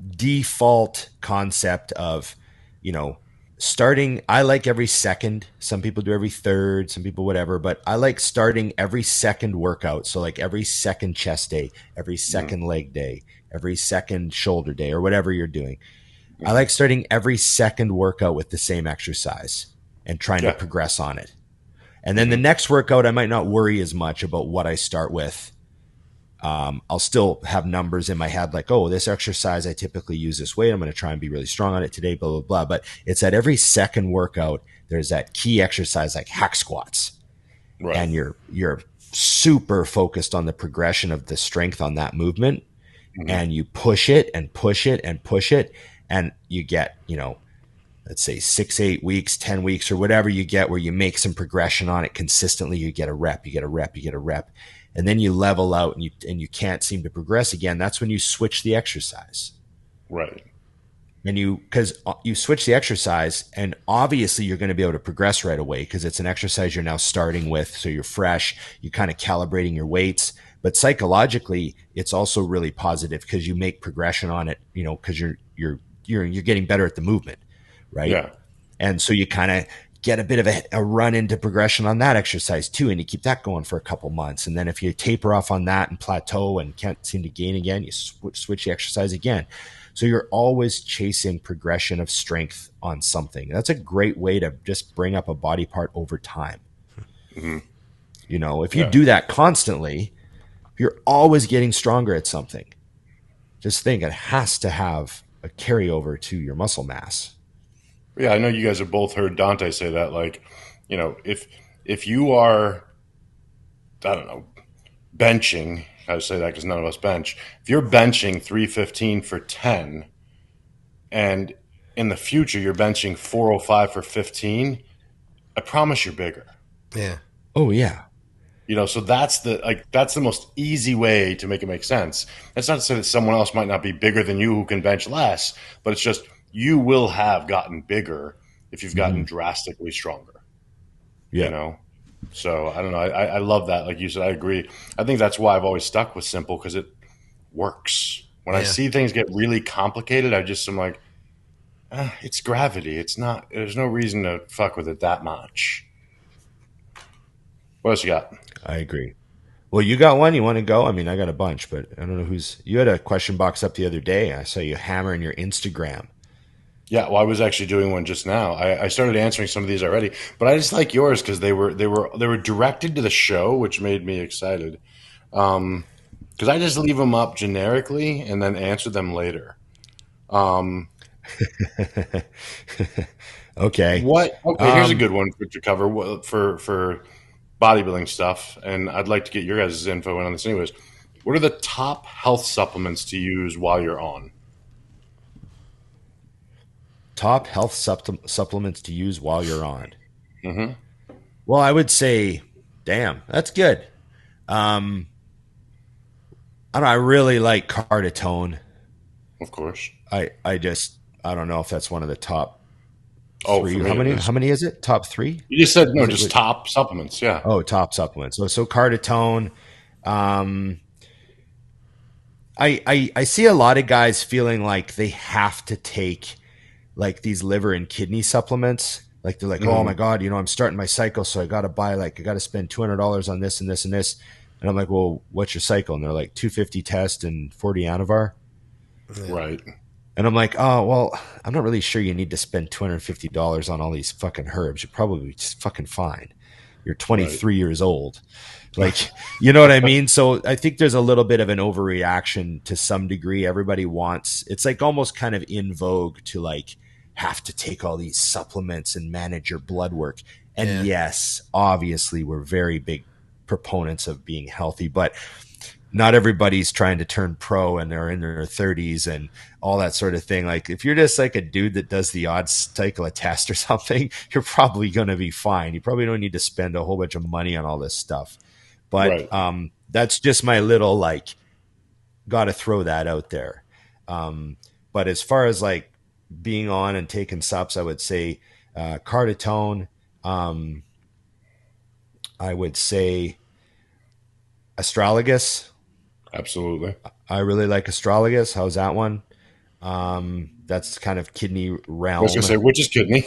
default concept of, starting. I like every second. Some people do every third, some people whatever, but I like starting every second workout. So like every second chest day, every second leg day, every second shoulder day, or whatever you're doing. I like starting every second workout with the same exercise and trying to progress on it. And then the next workout, I might not worry as much about what I start with. I'll still have numbers in my head like, oh, this exercise, I typically use this weight. I'm going to try and be really strong on it today, blah, blah, blah. But it's at every second workout, there's that key exercise like hack squats. Right. And you're super focused on the progression of the strength on that movement. And you push it and push it and push it. And you get, let's say 6, 8 weeks, 10 weeks, or whatever you get where you make some progression on it consistently. You get a rep, you get a rep, you get a rep. And then you level out and you can't seem to progress again. That's when you switch the exercise. Right. And because you switch the exercise, and obviously you're going to be able to progress right away because it's an exercise you're now starting with. So you're fresh, you're kind of calibrating your weights. But psychologically, it's also really positive because you make progression on it, because you're getting better at the movement, right? Yeah. And so you kind of get a bit of a run into progression on that exercise too, and you keep that going for a couple months. And then if you taper off on that and plateau and can't seem to gain again, you switch the exercise again. So you're always chasing progression of strength on something. That's a great way to just bring up a body part over time. Mm-hmm. You know, if you do that constantly, you're always getting stronger at something. Just think it has to have a carryover to your muscle mass. Yeah, I know you guys have both heard Dante say that. Like, you know, if you are, I don't know, benching, I say that because none of us bench. If you're benching 315 for 10, and in the future you're benching 405 for 15, I promise you're bigger. Yeah. Oh yeah. You know, so that's the most easy way to make it make sense. That's not to say that someone else might not be bigger than you who can bench less, but it's just you will have gotten bigger if you've gotten drastically stronger. Yeah. You know? So I don't know. I love that. Like you said, I agree. I think that's why I've always stuck with simple, because it works. When I see things get really complicated, I'm like, it's gravity. It's not, there's no reason to fuck with it that much. What else you got? I agree. Well, you got one? You want to go? I mean, I got a bunch, but I don't know you had a question box up the other day. I saw you hammering your Instagram. Yeah, well, I was actually doing one just now. I started answering some of these already, but I just like yours because they were directed to the show, which made me excited. Because I just leave them up generically and then answer them later. Okay. Here's a good one to cover for bodybuilding stuff, and I'd like to get your guys' info in on this anyways. What are the top health supplements to use while you're on? Top health supplements to use while you're on. Mm-hmm. Well, I would say, damn, that's good. I don't know. I really like Carditone. Of course. I don't know if that's one of the top three. How many is it? Top three? You just said no, just top supplements. Yeah. Oh, top supplements. So Carditone. I see a lot of guys feeling like they have to take like these liver and kidney supplements. Like they're like, oh my God, you know, I'm starting my cycle, so I got to spend $200 on this and this and this. And I'm like, well, what's your cycle? And they're like 250 test and 40 Anavar. Right. And I'm like, oh, well, I'm not really sure you need to spend $250 on all these fucking herbs. You're probably just fucking fine. You're 23 years old. Like, you know what I mean? So I think there's a little bit of an overreaction to some degree. Everybody it's like almost kind of in vogue to like have to take all these supplements and manage your blood work. And yes, obviously we're very big proponents of being healthy, but not everybody's trying to turn pro and they're in their 30s and all that sort of thing. Like if you're just like a dude that does the odd cycle of test or something, you're probably going to be fine. You probably don't need to spend a whole bunch of money on all this stuff. But that's just my little like, got to throw that out there. But as far as like being on and taking subs, I would say Carditone. I would say Astragalus. Absolutely. I really like Astragalus. How's that one? That's kind of kidney realm. I was going to say, which is kidney?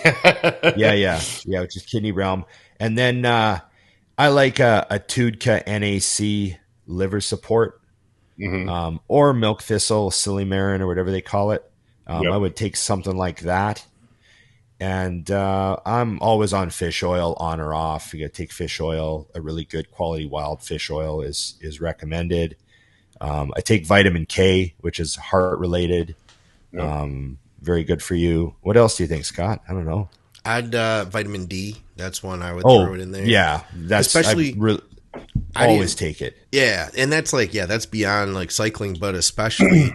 yeah, which is kidney realm. And then I like a Tudka NAC liver support, or milk thistle, silymarin, or whatever they call it. I would take something like that. And I'm always on fish oil, on or off. You got to take fish oil. A really good quality wild fish oil is recommended. I take vitamin K, which is heart related. Very good for you. What else do you think, Scott? I don't know. I'd vitamin D. That's one I would throw it in there. Yeah, especially always take it. Yeah, and that's like that's beyond like cycling, but especially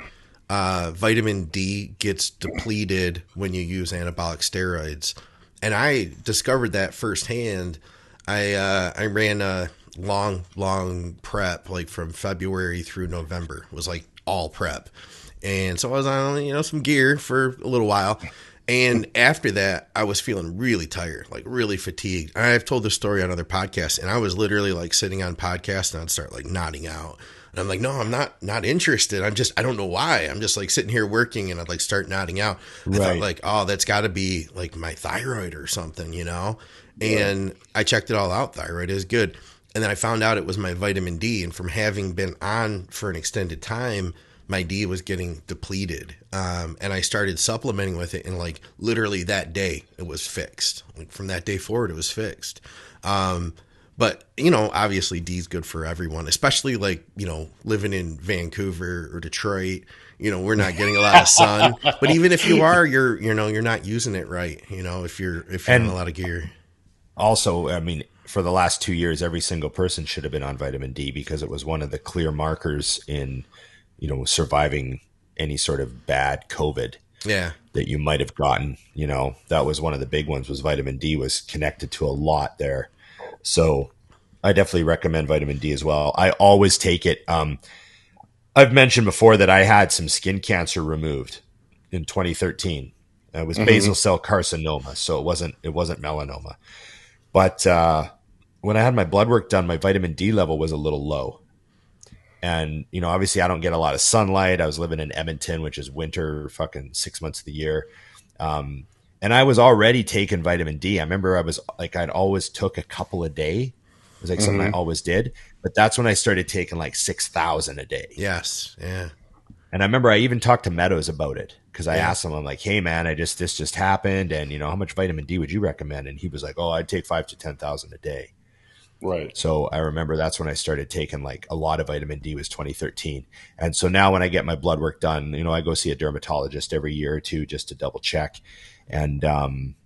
vitamin D gets depleted when you use anabolic steroids, and I discovered that firsthand. I ran a long prep like from February through November. It was like all prep, and so I was on some gear for a little while. And after that, I was feeling really tired, like really fatigued. And I've told this story on other podcasts, and I was literally like sitting on podcasts and I'd start like nodding out. And I'm like, no, I'm not interested. I don't know why. I'm just like sitting here working and I'd like start nodding out. I thought like, oh, that's got to be like my thyroid or something, And I checked it all out. Thyroid is good. And then I found out it was my vitamin D. And from having been on for an extended time, my D was getting depleted. And I started supplementing with it, and like literally that day it was fixed. Like from that day forward, it was fixed. But, you know, obviously D is good for everyone, especially like, you know, living in Vancouver or Detroit, you know, we're not getting a lot of sun, but even if you are, you're not using it right. You know, if you're in a lot of gear. Also, I mean, for the last 2 years, every single person should have been on vitamin D because it was one of the clear markers in, you know, surviving any sort of bad COVID. Yeah. That you might have gotten, you know, that was one of the big ones. Was vitamin D was connected to a lot there. So I definitely recommend vitamin D as well. I always take it. I've mentioned before that I had some skin cancer removed in 2013. It was basal cell carcinoma, so it wasn't melanoma. But when I had my blood work done, my vitamin D level was a little low. And, you know, obviously I don't get a lot of sunlight. I was living in Edmonton, which is winter, fucking 6 months of the year. And I was already taking vitamin D. I remember I'd always took a couple a day. It was like something I always did. But that's when I started taking like 6,000 a day. Yes. Yeah. And I remember I even talked to Meadows about it because I asked him, I'm like, hey man, this just happened. And you know, how much vitamin D would you recommend? And he was like, oh, I'd take 5,000 to 10,000 a day. Right. So I remember that's when I started taking like a lot of vitamin D was 2013. And so now when I get my blood work done, you know, I go see a dermatologist every year or two just to double check. And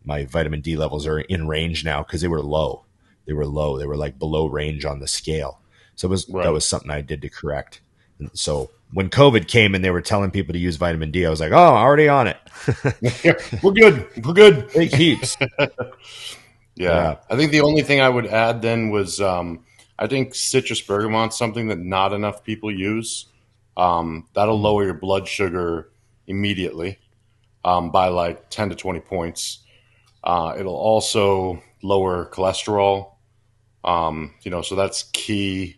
my vitamin D levels are in range now because they were low. They were low. They were like below range on the scale. So that was something I did to correct. And so when COVID came and they were telling people to use vitamin D, I was like, oh, already on it. We're good. We're good. Big heaps. Yeah. I think the only thing I would add then was I think citrus bergamont's something that not enough people use. That'll lower your blood sugar immediately by like 10 to 20 points. It'll also lower cholesterol, you know, so that's key.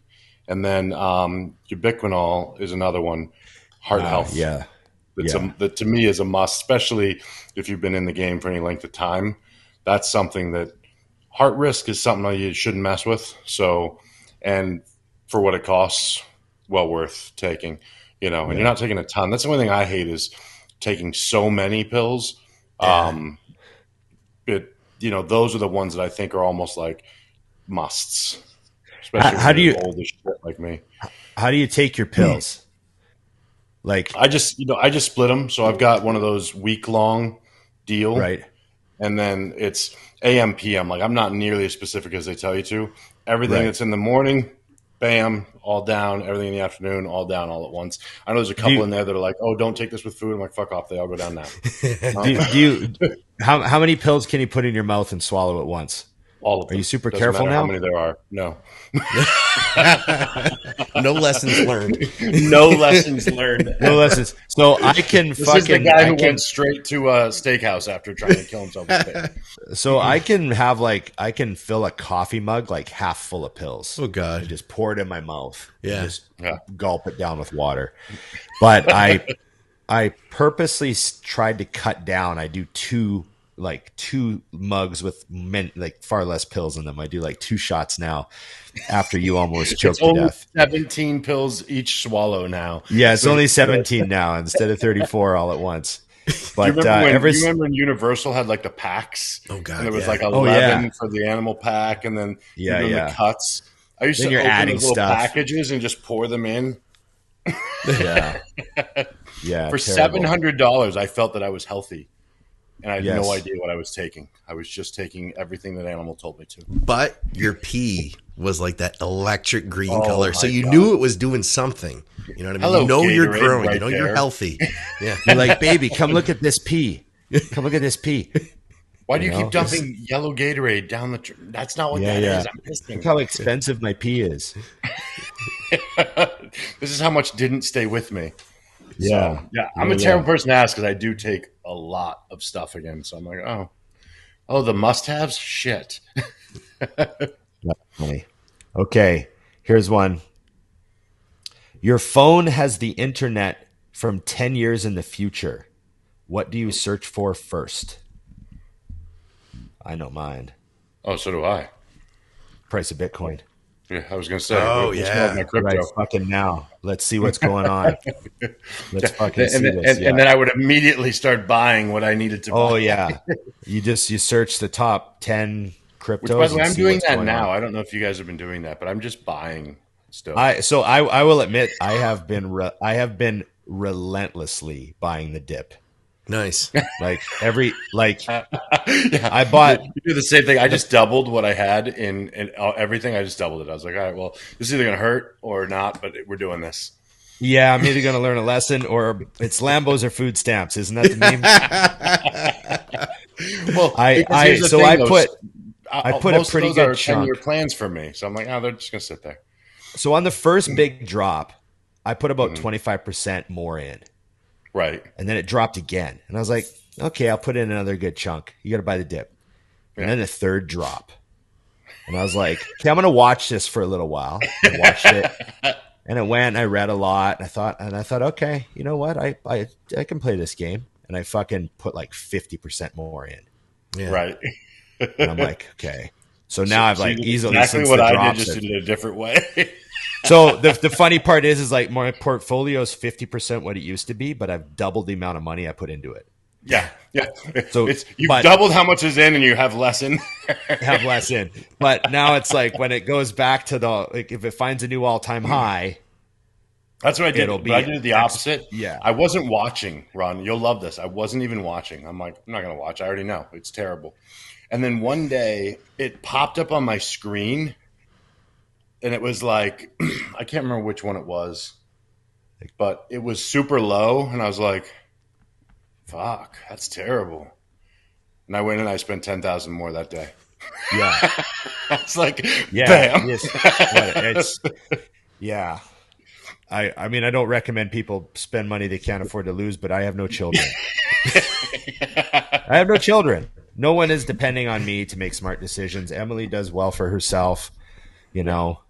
And then ubiquinol is another one, heart health. Yeah. That to me is a must, especially if you've been in the game for any length of time. That's something that heart risk is something that you shouldn't mess with. So, and for what it costs, well worth taking, you know, and you're not taking a ton. That's the only thing I hate is taking so many pills. You know, those are the ones that I think are almost like musts, especially how do you old as shit like me. How do you take your pills? Like I just split them. So I've got one of those week-long deal. Right. And then it's AM, PM. Like I'm not nearly as specific as they tell you to. Everything that's in the morning, bam, all down. Everything in the afternoon, all down, all at once. I know there's a couple in there that are like, oh, don't take this with food. I'm like, fuck off. They all go down now. How many pills can you put in your mouth and swallow at once? All of them. Are you super Doesn't careful matter now? how many there are. No. No lessons learned. No lessons learned. No lessons. So I can This is the guy who went straight to a steakhouse after trying to kill himself with steak. So I can fill a coffee mug like half full of pills. Oh God. And just pour it in my mouth. Yeah. Just gulp it down with water. But I purposely tried to cut down. I do two mugs with like far less pills in them. I do like 2 shots now after you almost choked to death. 17 pills each swallow now. Yeah, it's only 17 now instead of 34 all at once. But do you remember when Universal had like the packs? Oh God. And there was like 11 for the animal pack and then the cuts. I used to open those little packages and just pour them in. Yeah. Yeah. For $700, I felt that I was healthy. And I had no idea what I was taking. I was just taking everything that animal told me to. But your pee was like that electric green color. So you knew it was doing something. You know what I mean? Hello, you know Gatorade you're growing. right You know there. you're healthy. Yeah. You're like, baby, come look at this pee. Come look at this pee. Why do you keep dumping yellow Gatorade down the That's not what that is. I'm pissing. Look how expensive my pee is. This is how much didn't stay with me. Yeah. So, I'm a terrible person to ask because I do take a lot of stuff again. So I'm like, oh, the must-haves? Shit. Definitely. Okay, here's one. Your phone has the internet from 10 years in the future. What do you search for first? I know mine. Oh, so do I. Price of Bitcoin. Yeah, I was going to say. Oh, yeah. My crypto. Right, fucking now. Let's see what's going on. Let's fucking see this. And then I would immediately start buying what I needed to buy. Oh, yeah. You search the top 10 cryptos. Which, by the way, I'm doing that now. I don't know if you guys have been doing that, but I'm just buying stuff. I will admit I have been relentlessly buying the dip. Nice. I I bought. You do the same thing. I just doubled what I had in everything. I just doubled it. I was like, all right, well, this is either going to hurt or not, but we're doing this. Yeah, I'm either going to learn a lesson or it's Lambos or food stamps. Isn't that the meme? Well, I put a pretty good chunk. 10-year plans for me, so I'm like, oh, they're just going to sit there. So on the first big drop, I put about 25% more in. Right. And then it dropped again. And I was like, okay, I'll put in another good chunk. You got to buy the dip. And then a third drop. And I was like, okay, I'm going to watch this for a little while. I watched it. And it went, and I read a lot. And I thought, okay, you know what? I can play this game. And I fucking put like 50% more in. Yeah. Right. And I'm like, okay. So now I've like easily exactly what I did, just in a different way. So the funny part is like my portfolio is 50% what it used to be, but I've doubled the amount of money I put into it. Yeah. So you've doubled how much is in, and you have less in. Have less in, but now it's like when it goes back to if it finds a new all-time high. That's what I did. But I did the opposite. Yeah, I wasn't watching, Ron. You'll love this. I wasn't even watching. I'm like, I'm not going to watch. I already know it's terrible. And then one day it popped up on my screen. And it was like, I can't remember which one it was, but it was super low. And I was like, fuck, that's terrible. And I went and I spent 10,000 more that day. Yeah. It's like, yeah, bam. Yeah. I mean, I don't recommend people spend money they can't afford to lose, but I have no children. I have no children. No one is depending on me to make smart decisions. Emily does well for herself, you know.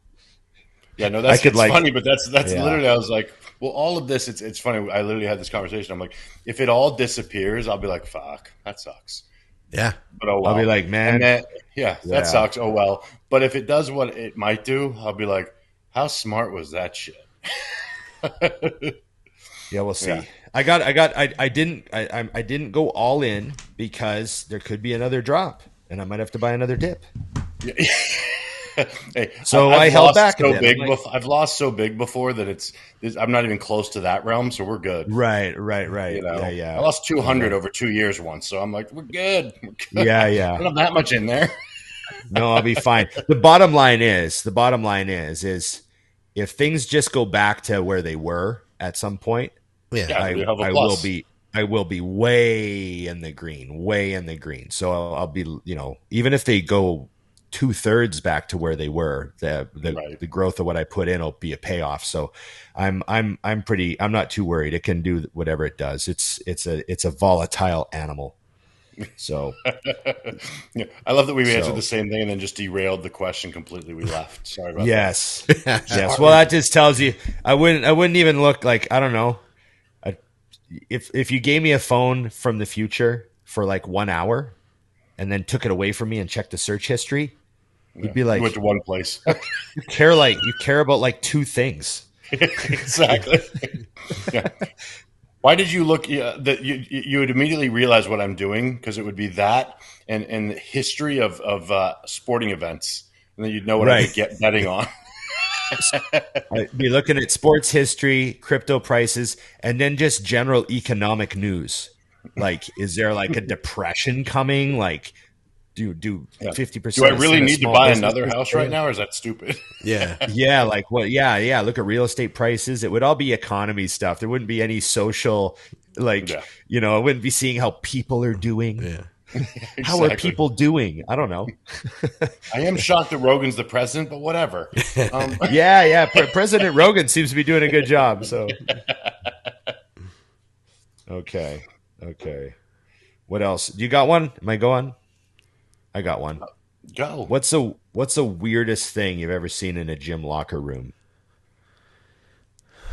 Yeah, no, that's funny, but that's literally, I was like, well, all of this, it's funny. I literally had this conversation. I'm like, if it all disappears, I'll be like, fuck, that sucks. Yeah. But oh well. I'll be like, man. That sucks. Oh well. But if it does what it might do, I'll be like, how smart was that shit? Yeah, we'll see. Yeah. I didn't go all in because there could be another drop and I might have to buy another dip. Hey, so I held back a bit. I've lost so big before that I'm not even close to that realm, so we're good. Right. You know? Yeah. I lost 200 over 2 years once, so I'm like, we're good. Yeah. I don't have that much in there. No, I'll be fine. The bottom line is if things just go back to where they were at some point, I will be way in the green. So I'll be, you know, even if they go 2/3 back to where they were, the growth of what I put in will be a payoff. So I'm not too worried. It can do whatever it does. It's a volatile animal. So yeah, I love that we answered the same thing and then just derailed the question completely. We left. Sorry about that. Yes. Well, that just tells you I wouldn't even look like, I don't know. If you gave me a phone from the future for like 1 hour and then took it away from me and checked the search history, you'd be like, you went to one place. you care about like two things. Exactly. Yeah. Why did you look that you would immediately realize what I'm doing? Because it would be that and the history of sporting events, and then you'd know what I could get betting on. I'd be looking at sports history, crypto prices, and then just general economic news. Like, is there like a depression coming? Like, do 50%? Do I really need to buy another house right now, or is that stupid? Yeah. Like what? Yeah. Look at real estate prices. It would all be economy stuff. There wouldn't be any social, you know, I wouldn't be seeing how people are doing. Yeah. Exactly. How are people doing? I don't know. I am shocked that Rogan's the president, but whatever. Yeah. President Rogan seems to be doing a good job. So, okay. What else? You got one? Am I going? I got one. Go. What's the weirdest thing you've ever seen in a gym locker room?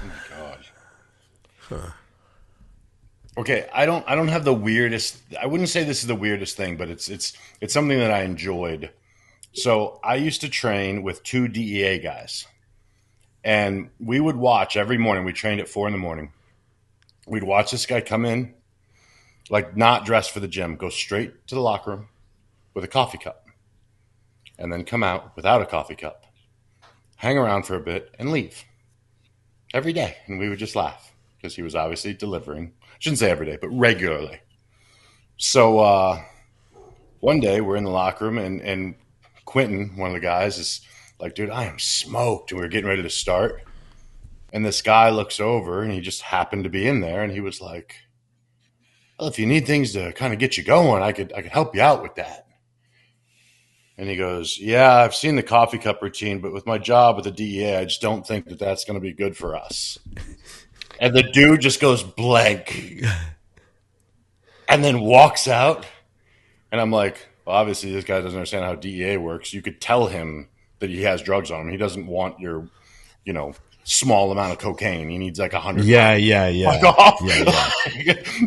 Oh my God. Huh. Okay, I don't have the weirdest. I wouldn't say this is the weirdest thing, but it's something that I enjoyed. So I used to train with 2 DEA guys, and we would watch every morning. We trained at 4 a.m. We'd watch this guy come in, like not dressed for the gym, go straight to the locker room with a coffee cup, and then come out without a coffee cup, hang around for a bit, and leave every day. And we would just laugh because he was obviously delivering. I shouldn't say every day, but regularly. So one day we're in the locker room, and Quentin, one of the guys, is like, dude, I am smoked. And we were getting ready to start. And this guy looks over, and he just happened to be in there. And he was like, well, if you need things to kind of get you going, I could help you out with that. And he goes, yeah, I've seen the coffee cup routine, but with my job with the DEA, I just don't think that that's going to be good for us. And the dude just goes blank and then walks out. And I'm like, well, obviously this guy doesn't understand how DEA works. You could tell him that he has drugs on him. He doesn't want your, small amount of cocaine. He needs like 100. Yeah.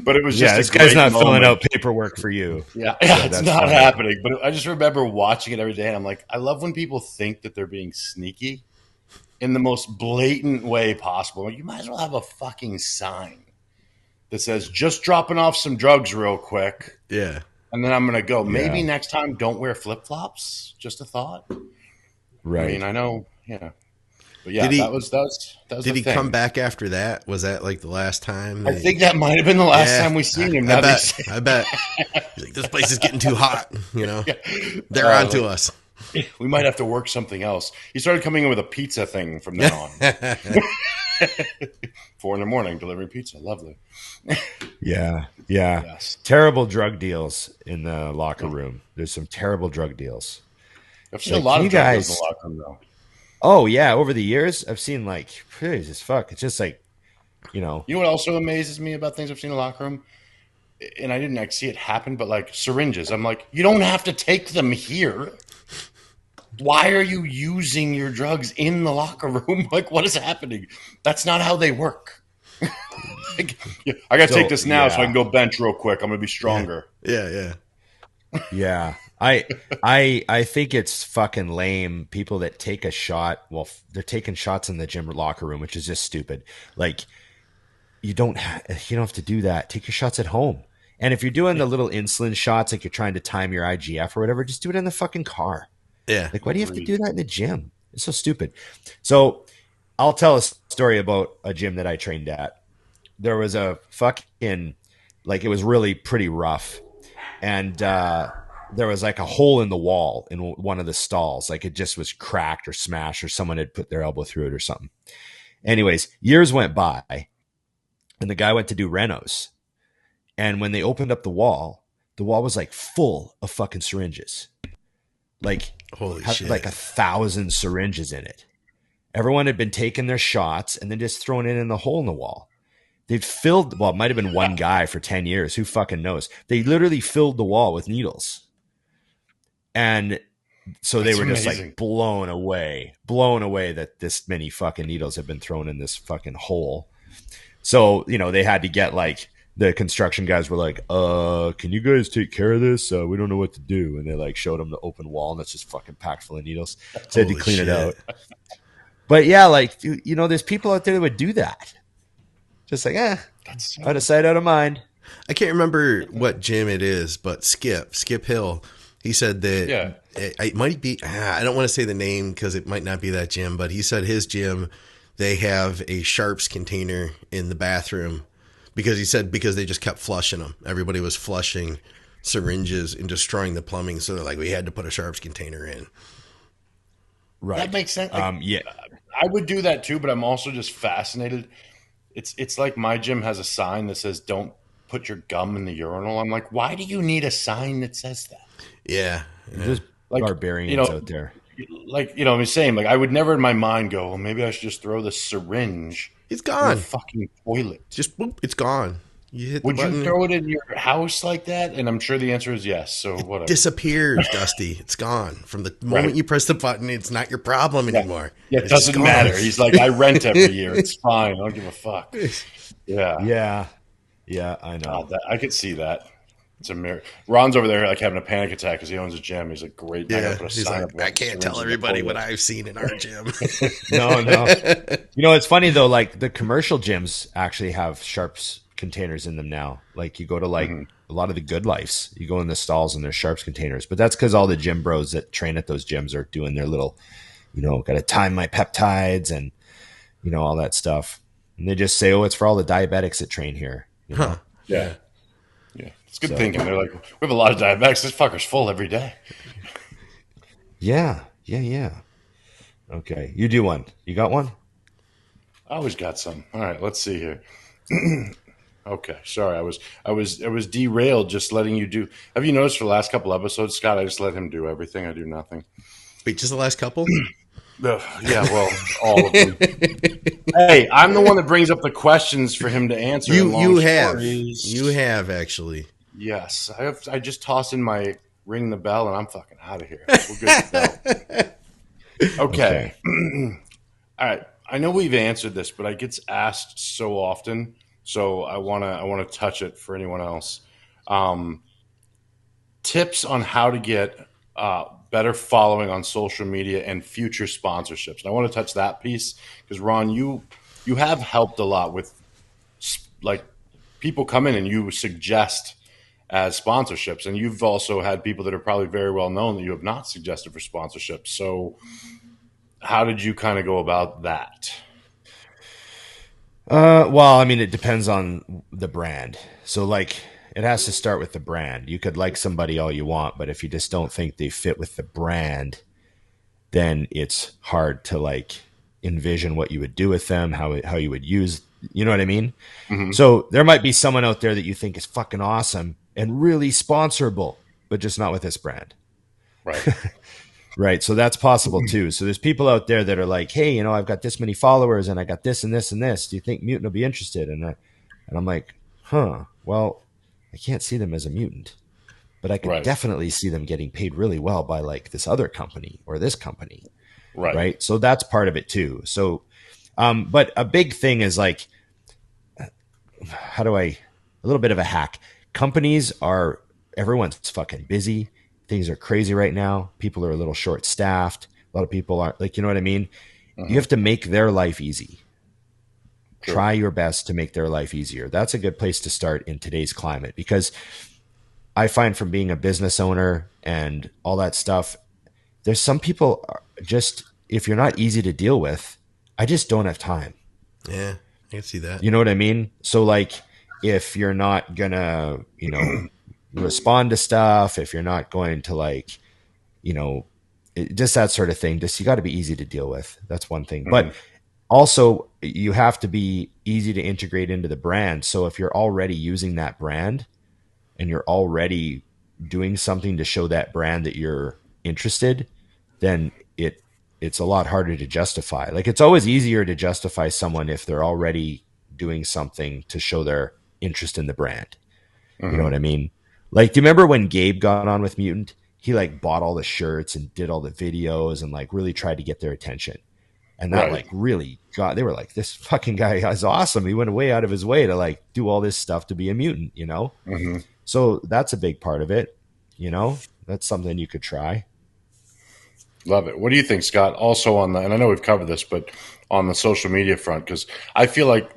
But it was just this guy's not filling out paperwork for you. Yeah, it's not happening. But I just remember watching it every day, and I'm like, I love when people think that they're being sneaky in the most blatant way possible. You might as well have a fucking sign that says, just dropping off some drugs real quick. Yeah. And then I'm going to go. Maybe next time don't wear flip-flops. Just a thought. Right. I mean, I know, yeah. But yeah, that was Did he come back after that? Was that like the last time? I think that might have been the last time we seen him. I bet. He's like, this place is getting too hot. They're on to us. We might have to work something else. He started coming in with a pizza thing from then on. 4 a.m, delivering pizza. Lovely. Yeah. Yes. Terrible drug deals in the locker room. There's some terrible drug deals. I've seen a lot of drug deals in the locker room, though. Oh, yeah. Over the years, I've seen like, Jesus fuck. It's just like, You know what also amazes me about things I've seen in the locker room? And I didn't see it happen, but like syringes. I'm like, you don't have to take them here. Why are you using your drugs in the locker room? Like, what is happening? That's not how they work. I got to take this now so I can go bench real quick. I'm going to be stronger. Yeah. I think it's fucking lame. People that take a shot, they're taking shots in the gym locker room, which is just stupid. Like, you don't have to do that. Take your shots at home. And if you're doing the little insulin shots, like you're trying to time your IGF or whatever, just do it in the fucking car. Yeah. Like, why do you have to do that in the gym? It's so stupid. So I'll tell a story about a gym that I trained at. There was a fucking, like, it was really pretty rough. And there was like a hole in the wall in one of the stalls. Like, it just was cracked or smashed, or someone had put their elbow through it or something. Anyways, years went by, and the guy went to do renos. And when they opened up the wall was like full of fucking syringes. Like, holy shit. Like 1,000 syringes in it. Everyone had been taking their shots and then just throwing it in the hole in the wall. They'd filled, it might have been one guy for 10 years. Who fucking knows? They literally filled the wall with needles. And so they were just like blown away that this many fucking needles have been thrown in this fucking hole. So, they had to get like, the construction guys were like, can you guys take care of this? We don't know what to do. And they like showed them the open wall, and it's just fucking packed full of needles. So they had to clean it out. But yeah, like, there's people out there that would do that. Just like, out of sight, out of mind. I can't remember what gym it is, but Skip Hill, he said that it might be, I don't want to say the name because it might not be that gym, but he said his gym, they have a sharps container in the bathroom because they just kept flushing them. Everybody was flushing syringes and destroying the plumbing. So they're like, we had to put a sharps container in. Right. That makes sense. Like, yeah. I would do that too, but I'm also just fascinated. It's like my gym has a sign that says, don't put your gum in the urinal. I'm like, why do you need a sign that says that? Yeah. Just like barbarians out there. Like, I'm saying, like, I would never in my mind go, well, maybe I should just throw the syringe. It's gone. In the fucking toilet. Just boop, it's gone. You hit the button. Would you throw it in your house like that? And I'm sure the answer is yes. So whatever. It disappears, Dusty. It's gone. From the moment you press the button, it's not your problem anymore. Yeah, it doesn't matter. He's like, I rent every year. It's fine. I don't give a fuck. Yeah. Yeah, I know. I could see that. It's a mirror. Ron's over there like having a panic attack because he owns a gym. He's like, great. Yeah, he's like, I can't tell everybody what I've seen in our gym. No. It's funny though. Like the commercial gyms actually have sharps containers in them now. Like you go to like a lot of the Good Lifes, you go in the stalls and there's sharps containers. But that's because all the gym bros that train at those gyms are doing their little, got to time my peptides and all that stuff. And they just say, oh, it's for all the diabetics that train here. Yeah. It's good thinking. They're like, we have a lot of diabetics. This fucker's full every day. Yeah. Okay. You do one. You got one? I always got some. All right, let's see here. Okay. Sorry. I was derailed just letting you do. Have you noticed for the last couple episodes, Scott, I just let him do everything. I do nothing. Wait, just the last couple? Yeah, well, all of them. Hey, I'm the one that brings up the questions for him to answer. You have actually. Yes, I just toss in my ring the bell and I'm fucking out of here. We're good to go. Okay. All right. I know we've answered this, but it gets asked so often, so I wanna touch it for anyone else. Tips on how to get better following on social media and future sponsorships. And I want to touch that piece because Ron, you have helped a lot with like people come in and you suggest as sponsorships, and you've also had people that are probably very well known that you have not suggested for sponsorships. So how did you kind of go about that? Well, I mean, it depends on the brand. So like it has to start with the brand. You could like somebody all you want, but if you just don't think they fit with the brand, then it's hard to like envision what you would do with them, how you would use, you know what I mean? Mm-hmm. So there might be someone out there that you think is fucking awesome and really sponsorable, but just not with this brand. Right. Right. So that's possible too. So there's people out there that are like, hey, I've got this many followers and I got this and this and this. Do you think Mutant will be interested? And I'm like, well, I can't see them as a mutant, but I can definitely see them getting paid really well by like this other company or this company. Right. So that's part of it too. So, but a big thing is like, a little bit of a hack. Everyone's fucking busy. Things are crazy right now. People are a little short staffed. A lot of people aren't like, you know what I mean? You have to make their life easy. Sure. Try your best to make their life easier. That's a good place to start in today's climate, because I find from being a business owner and all that stuff, there's some people just, if you're not easy to deal with, I just don't have time. Yeah, I can see that. You know what I mean? So like, if you're not gonna, respond to stuff, if you're not going to like, just that sort of thing, just, you got to be easy to deal with. That's one thing. But also you have to be easy to integrate into the brand. So if you're already using that brand and you're already doing something to show that brand that you're interested, then it's a lot harder to justify. Like it's always easier to justify someone if they're already doing something to show their interest in the brand. You know what I mean? Like, do you remember when Gabe got on with Mutant? He like bought all the shirts and did all the videos and like really tried to get their attention. And that like really they were like, this fucking guy is awesome. He went way out of his way to like do all this stuff to be a mutant, So that's a big part of it. That's something you could try. Love it. What do you think, Scott? Also and I know we've covered this, but on the social media front, because I feel like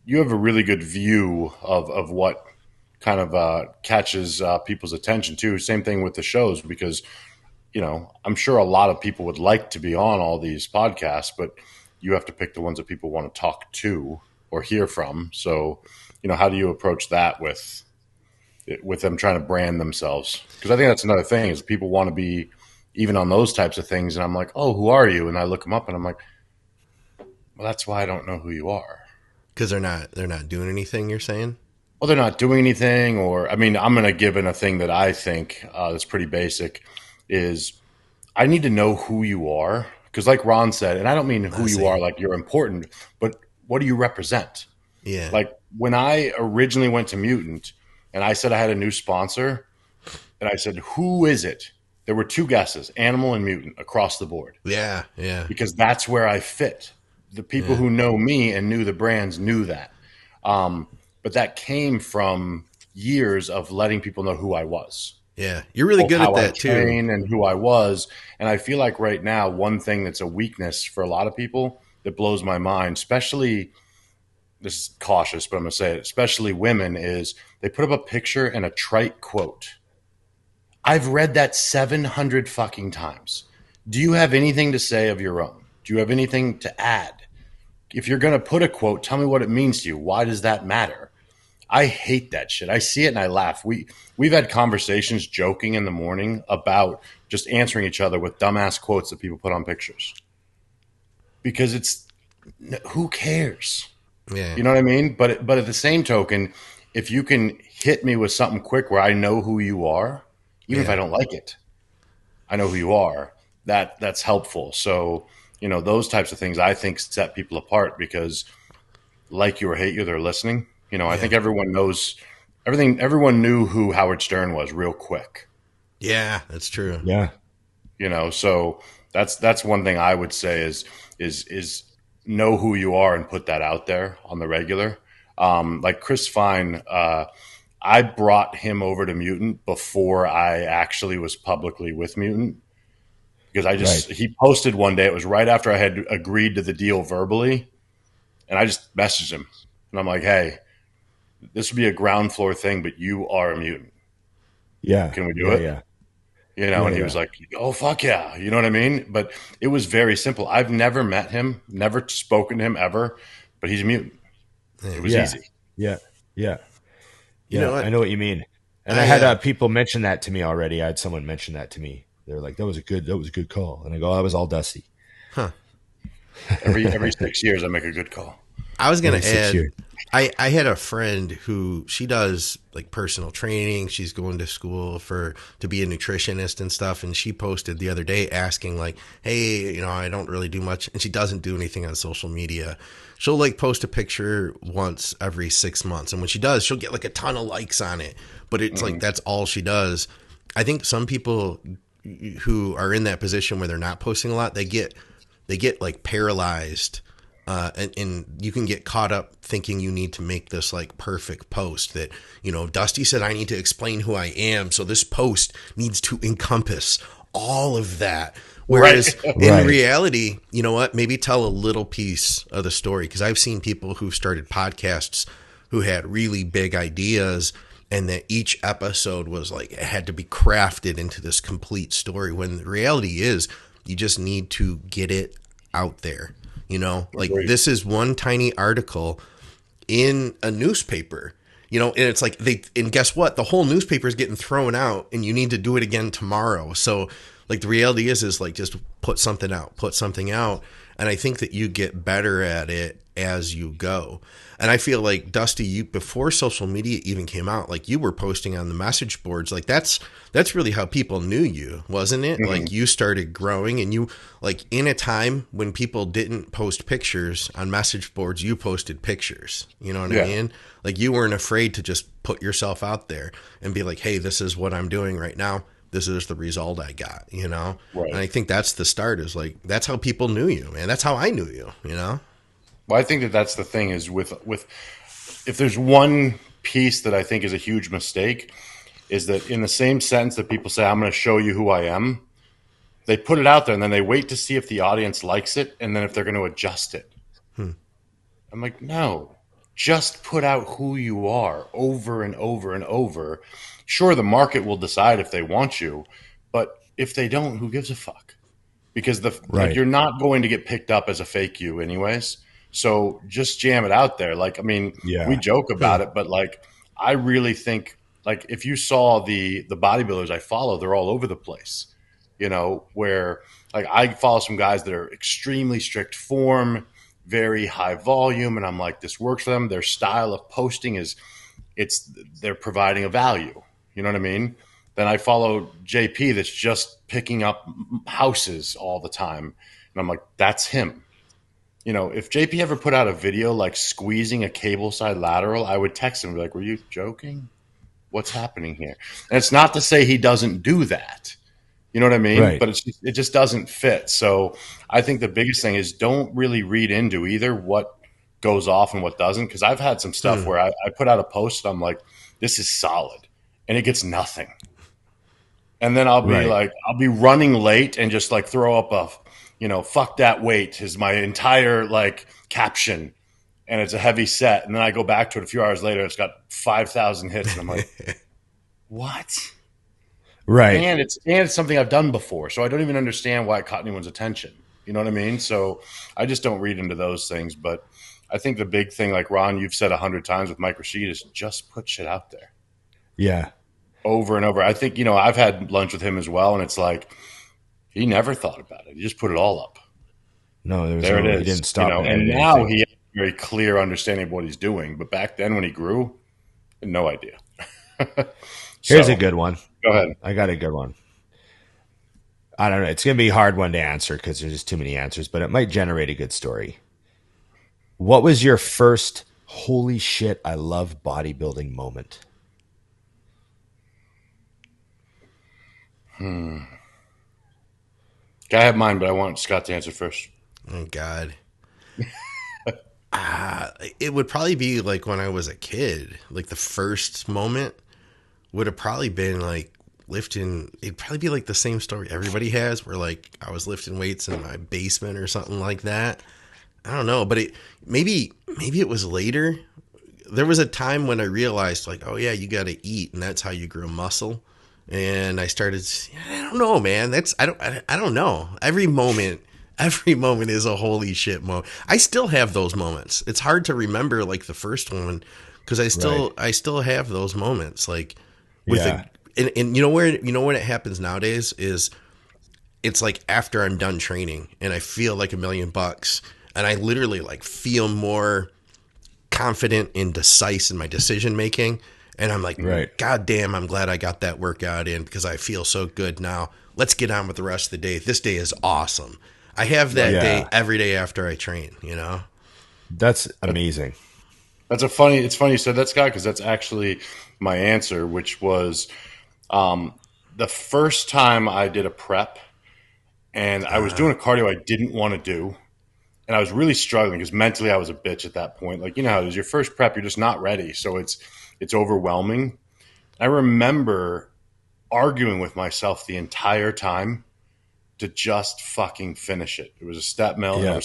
you have a really good view of what kind of catches people's attention too. Same thing with the shows, because I'm sure a lot of people would like to be on all these podcasts, but you have to pick the ones that people want to talk to or hear from. So, how do you approach that with them trying to brand themselves? Because I think that's another thing, is people want to be even on those types of things. And I'm like, oh, who are you? And I look them up and I'm like, well, that's why I don't know who you are. Because they're not doing anything, you're saying? Well, they're not doing anything, or, I mean, I'm going to give in a thing that I think that's pretty basic, is I need to know who you are. Because like Ron said, and I don't mean who you are like you're important, but what do you represent? Yeah. Like when I originally went to Mutant and I said I had a new sponsor and I said, who is it? There were two guesses, Animal and Mutant, across the board. Yeah, yeah. Because that's where I fit. The people who know me and knew the brands knew that. But that came from years of letting people know who I was. Yeah, you're really good at that too. And who I was. And I feel like right now, one thing that's a weakness for a lot of people that blows my mind, especially, this is cautious, but I'm going to say it, especially women, is they put up a picture and a trite quote. I've read that 700 fucking times. Do you have anything to say of your own? Do you have anything to add? If you're going to put a quote, tell me what it means to you. Why does that matter? I hate that shit. I see it and I laugh. We've had conversations joking in the morning about just answering each other with dumbass quotes that people put on pictures. Because who cares? Yeah. You know what I mean? But at the same token, if you can hit me with something quick where I know who you are, even if I don't like it, I know who you are. That's helpful. So, you know, those types of things I think set people apart because like you or hate you, they're listening. You know, I think everyone knows everything. Everyone knew who Howard Stern was real quick. Yeah, that's true. Yeah. You know, so that's one thing I would say is know who you are and put that out there on the regular. Like Chris Fine, I brought him over to Mutant before I actually was publicly with Mutant because he posted one day. It was right after I had agreed to the deal verbally, and I just messaged him, and I'm like, "Hey, this would be a ground floor thing, but you are a Mutant. Yeah, can we do it? Yeah, you know." And he was like, "Oh fuck yeah," you know what I mean? But it was very simple. I've never met him, never spoken to him ever, but he's a Mutant. It was easy. Yeah. You know what? I know what you mean. And I had people mention that to me already. I had someone mention that to me. They're like, that was a good call. And I go, I was all Dusty. Huh. Every 6 years I make a good call. I was going to add, I had a friend who she does like personal training. She's going to school to be a nutritionist and stuff. And she posted the other day asking like, hey, you know, I don't really do much. And she doesn't do anything on social media. She'll like post a picture once every 6 months. And when she does, she'll get like a ton of likes on it. But it's like, that's all she does. I think some people who are in that position where they're not posting a lot, they get like paralyzed. And you can get caught up thinking you need to make this like perfect post that, you know, Dusty said, I need to explain who I am. So this post needs to encompass all of that. Whereas in reality, you know what, maybe tell a little piece of the story. Cause I've seen people who started podcasts who had really big ideas and that each episode was like, it had to be crafted into this complete story. When the reality is you just need to get it out there. You know, like this is one tiny article in a newspaper, you know, and it's like and guess what? The whole newspaper is getting thrown out and you need to do it again tomorrow. So like the reality is like just put something out. And I think that you get better at it as you go. And I feel like Dusty, before social media even came out, like you were posting on the message boards. Like that's really how people knew you, wasn't it? Mm-hmm. Like you started growing and you like in a time when people didn't post pictures on message boards, you posted pictures. You know what I mean? Like you weren't afraid to just put yourself out there and be like, hey, this is what I'm doing right now. This is the result I got, you know? Right. And I think that's the start is like, that's how people knew you, man. That's how I knew you, you know? Well, I think that's the thing is with if there's one piece that I think is a huge mistake is that in the same sentence that people say, I'm going to show you who I am, they put it out there and then they wait to see if the audience likes it and then if they're going to adjust it. I'm like, no, just put out who you are over and over and over. Sure, the market will decide if they want you, but if they don't, who gives a fuck? Because like, you're not going to get picked up as a fake you anyways. So just jam it out there. Like, I mean, we joke about it, but like, I really think like if you saw the bodybuilders I follow, they're all over the place, you know, where like I follow some guys that are extremely strict form, very high volume. And I'm like, this works for them. Their style of posting they're providing a value. You know what I mean? Then I follow JP that's just picking up houses all the time. And I'm like, that's him. You know, if JP ever put out a video like squeezing a cable side lateral, I would text him and be like, were you joking? What's happening here? And it's not to say he doesn't do that. You know what I mean? Right. But it just doesn't fit. So I think the biggest thing is don't really read into either what goes off and what doesn't. Because I've had some stuff where I put out a post and I'm like, this is solid, and it gets nothing. And then I'll be like, I'll be running late and just like throw up a, fuck that weight is my entire like caption. And it's a heavy set. And then I go back to it a few hours later. It's got 5,000 hits. And I'm like, what? Right. And it's something I've done before. So I don't even understand why it caught anyone's attention. You know what I mean? So I just don't read into those things. But I think the big thing, like Ron, you've said 100 times with Mike Rashid, is just put shit out there. Yeah. Over and over. I think, I've had lunch with him as well. And it's like, he never thought about it. He just put it all up. No, there it is. He didn't stop. And now he has a very clear understanding of what he's doing. But back then when he grew, no idea. Here's a good one. Go ahead. I got a good one. I don't know. It's going to be a hard one to answer because there's just too many answers, but it might generate a good story. What was your first holy shit, I love bodybuilding moment? I have mine, but I want Scott to answer first. Oh, God. It would probably be like when I was a kid. Like the first moment would have probably been like lifting. It'd probably be like the same story everybody has, where like I was lifting weights in my basement or something like that. I don't know, but maybe it was later. There was a time when I realized like, oh yeah, you got to eat, and that's how you grow muscle. And I started, I don't know, man. I don't know. Every moment is a holy shit moment. I still have those moments. It's hard to remember like the first one because I still have those moments. Like with and you know when it happens nowadays is it's like after I'm done training and I feel like $1,000,000 and I literally like feel more confident and decisive in my decision making. And I'm like, God damn, I'm glad I got that workout in because I feel so good now. Let's get on with the rest of the day. This day is awesome. I have that day every day after I train, That's amazing. It's funny you said that, Scott, because that's actually my answer, which was the first time I did a prep and I was doing a cardio I didn't want to do. And I was really struggling because mentally I was a bitch at that point. Like, how it is your first prep, you're just not ready. So it's overwhelming. I remember arguing with myself the entire time to just fucking finish it. It was a step mill. Yeah.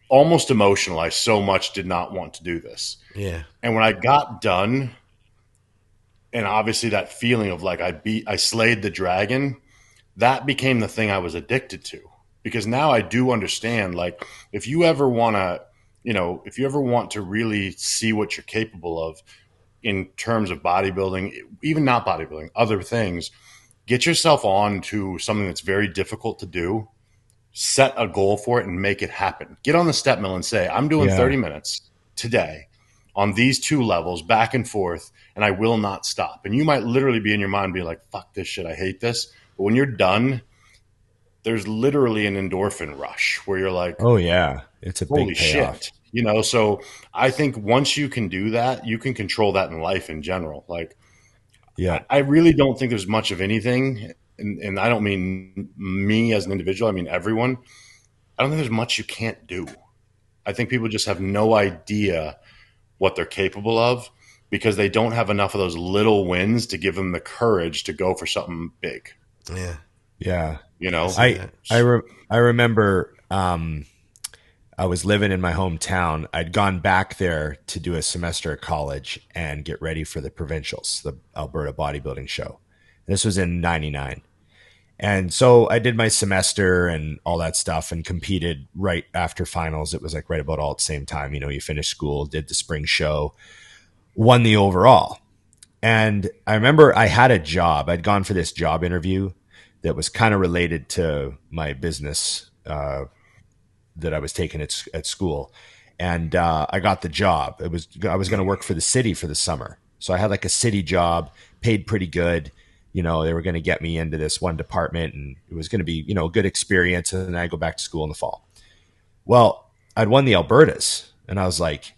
Almost emotional. I so much did not want to do this. Yeah. And when I got done, and obviously that feeling of like I slayed the dragon, that became the thing I was addicted to. Because now I do understand, like, if you ever want to really see what you're capable of in terms of bodybuilding, even not bodybuilding, other things, get yourself on to something that's very difficult to do, set a goal for it and make it happen. Get on the step mill and say, I'm doing 30 minutes today on these 2 levels back and forth, and I will not stop. And you might literally be in your mind being like, fuck this shit, I hate this. But when you're done, there's literally an endorphin rush where you're like, oh yeah, it's a holy big payoff. Shit. So I think once you can do that, you can control that in life in general. Like, I really don't think there's much of anything. And I don't mean me as an individual. I mean, everyone. I don't think there's much you can't do. I think people just have no idea what they're capable of because they don't have enough of those little wins to give them the courage to go for something big. Yeah. Yeah. I remember I was living in my hometown. I'd gone back there to do a semester at college and get ready for the provincials, the Alberta bodybuilding show. This was in 99. And so I did my semester and all that stuff and competed right after finals. It was like right about all at the same time. You finish school, did the spring show, won the overall. And I remember I had a job. I'd gone for this job interview that was kind of related to my business that I was taking at school. And I got the job. I was going to work for the city for the summer. So I had like a city job, paid pretty good. They were going to get me into this one department and it was going to be, a good experience. And then I go back to school in the fall. Well, I'd won the Albertas and I was like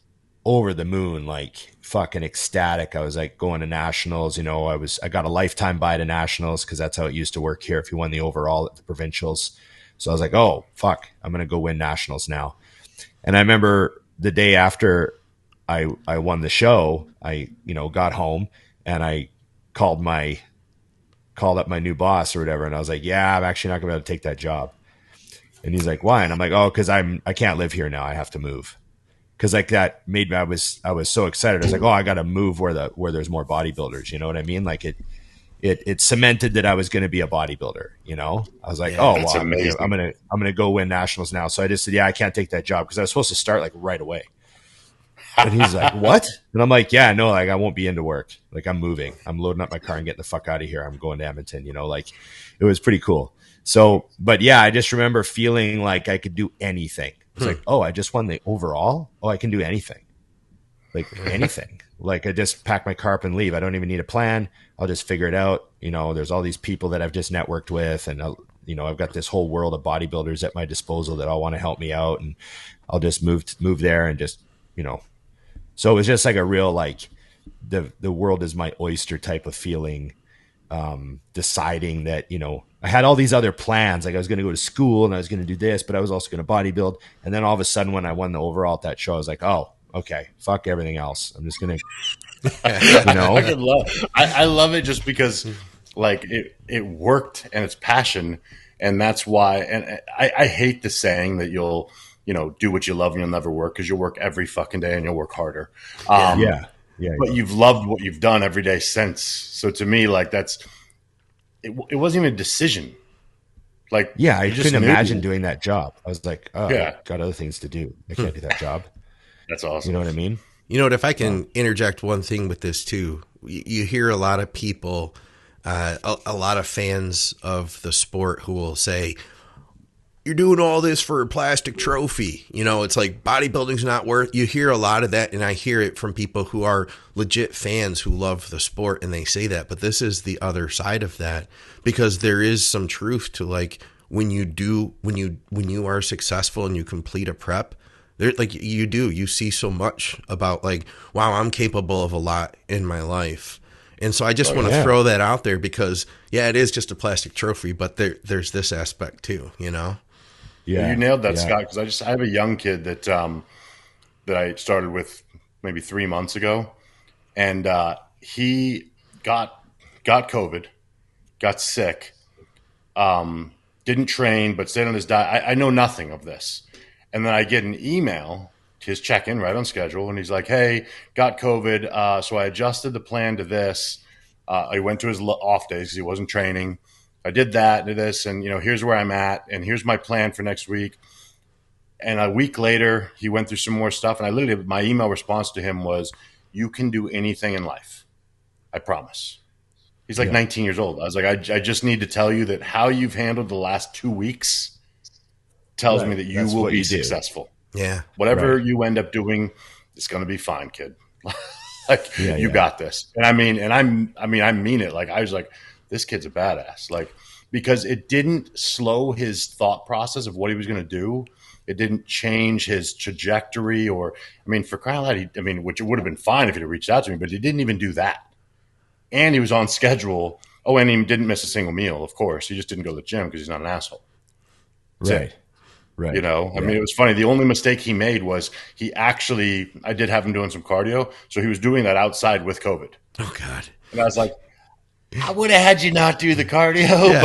over the moon, like fucking ecstatic. I was like going to nationals, I got a lifetime buy to nationals because that's how it used to work here if you won the overall at the provincials. So I was like, oh fuck, I'm going to go win nationals now. And I remember the day after I won the show, I, you know, got home and I called up my new boss or whatever. And I was like, yeah, I'm actually not gonna be able to take that job. And he's like, why? And I'm like, oh, cause I can't live here now. I have to move. Cause like that made me, I was so excited. I was like, oh, I got to move where there's more bodybuilders. You know what I mean? Like it cemented that I was going to be a bodybuilder. You know, I was like, oh, well, I'm going to go win nationals now. So I just said, yeah, I can't take that job. Cause I was supposed to start like right away. And he's like, what? And I'm like, yeah, no, like I won't be into work. Like I'm moving. I'm loading up my car and getting the fuck out of here. I'm going to Edmonton, you know, like it was pretty cool. So, but yeah, I just remember feeling like I could do anything. It's like, oh, I just won the overall. Oh, I can do anything. Like anything. Like I just pack my car up and leave. I don't even need a plan. I'll just figure it out. You know, there's all these people that I've just networked with, and you know, I've got this whole world of bodybuilders at my disposal that all want to help me out, and I'll just move there and just, you know. So it was just like a real like the world is my oyster type of feeling. Deciding that, you know, I had all these other plans. Like I was going to go to school and I was going to do this, but I was also going to bodybuild. And then all of a sudden when I won the overall at that show, I was like, oh, okay, fuck everything else. I'm just going to, you know, I love it just because like it worked and it's passion. And that's why, and I hate the saying that you'll, you know, do what you love and you'll never work, because you'll work every fucking day and you'll work harder. Yeah. But you've loved what you've done every day since. So to me, like it wasn't even a decision. Like, yeah, I couldn't imagine doing that job. I was like, oh, yeah. I got other things to do. I can't do that job. That's awesome. You know what I mean? You know what? If I can interject one thing with this too, you hear a lot of people, a lot of fans of the sport who will say, you're doing all this for a plastic trophy. You know, it's like bodybuilding's not worth. You hear a lot of that, and I hear it from people who are legit fans who love the sport, and they say that. But this is the other side of that, because there is some truth to like when you are successful and you complete a prep, there like you see so much about like, wow, I'm capable of a lot in my life. And so I just want to throw that out there because yeah, it is just a plastic trophy, but there's this aspect too, you know. Yeah, you nailed that, Scott. Because I have a young kid that that I started with maybe 3 months ago, and he got COVID, got sick, didn't train, but stayed on his diet. I know nothing of this, and then I get an email, his check-in right on schedule, and he's like, "Hey, got COVID, so I adjusted the plan to this. I went to his off days because he wasn't training." I did that, did this, and, you know, here's where I'm at, and here's my plan for next week. And a week later, he went through some more stuff, and my email response to him was, you can do anything in life. I promise. He's like 19 years old. I was like, I just need to tell you that how you've handled the last 2 weeks tells me that you will be successful. Yeah. Whatever you end up doing, it's going to be fine, kid. Like, you got this. And I mean it. Like, I was like, this kid's a badass, like, because it didn't slow his thought process of what he was going to do. It didn't change his trajectory or, I mean, for crying out loud, which it would have been fine if he'd have reached out to me, but he didn't even do that. And he was on schedule. Oh, and he didn't miss a single meal, of course. He just didn't go to the gym because he's not an asshole. Right. You know, I mean, it was funny. The only mistake he made was I did have him doing some cardio. So he was doing that outside with COVID. Oh, God. And I was like, I would have had you not do the cardio,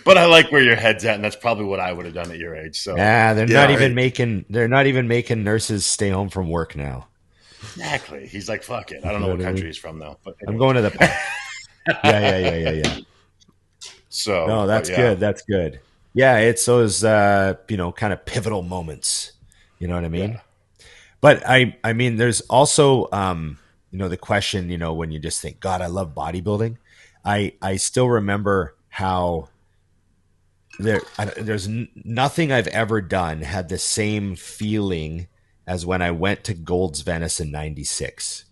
but I like where your head's at, and that's probably what I would have done at your age. So they're not even making nurses stay home from work now. Exactly. He's like, fuck it. I don't know what country he's from though. But anyway. I'm going to the park. Yeah. So no, that's good. That's good. Yeah, it's those kind of pivotal moments. You know what I mean? Yeah. But I mean, there's also the question, when you just think, God, I love bodybuilding. I still remember how there's nothing I've ever done had the same feeling as when I went to Gold's Venice in 96.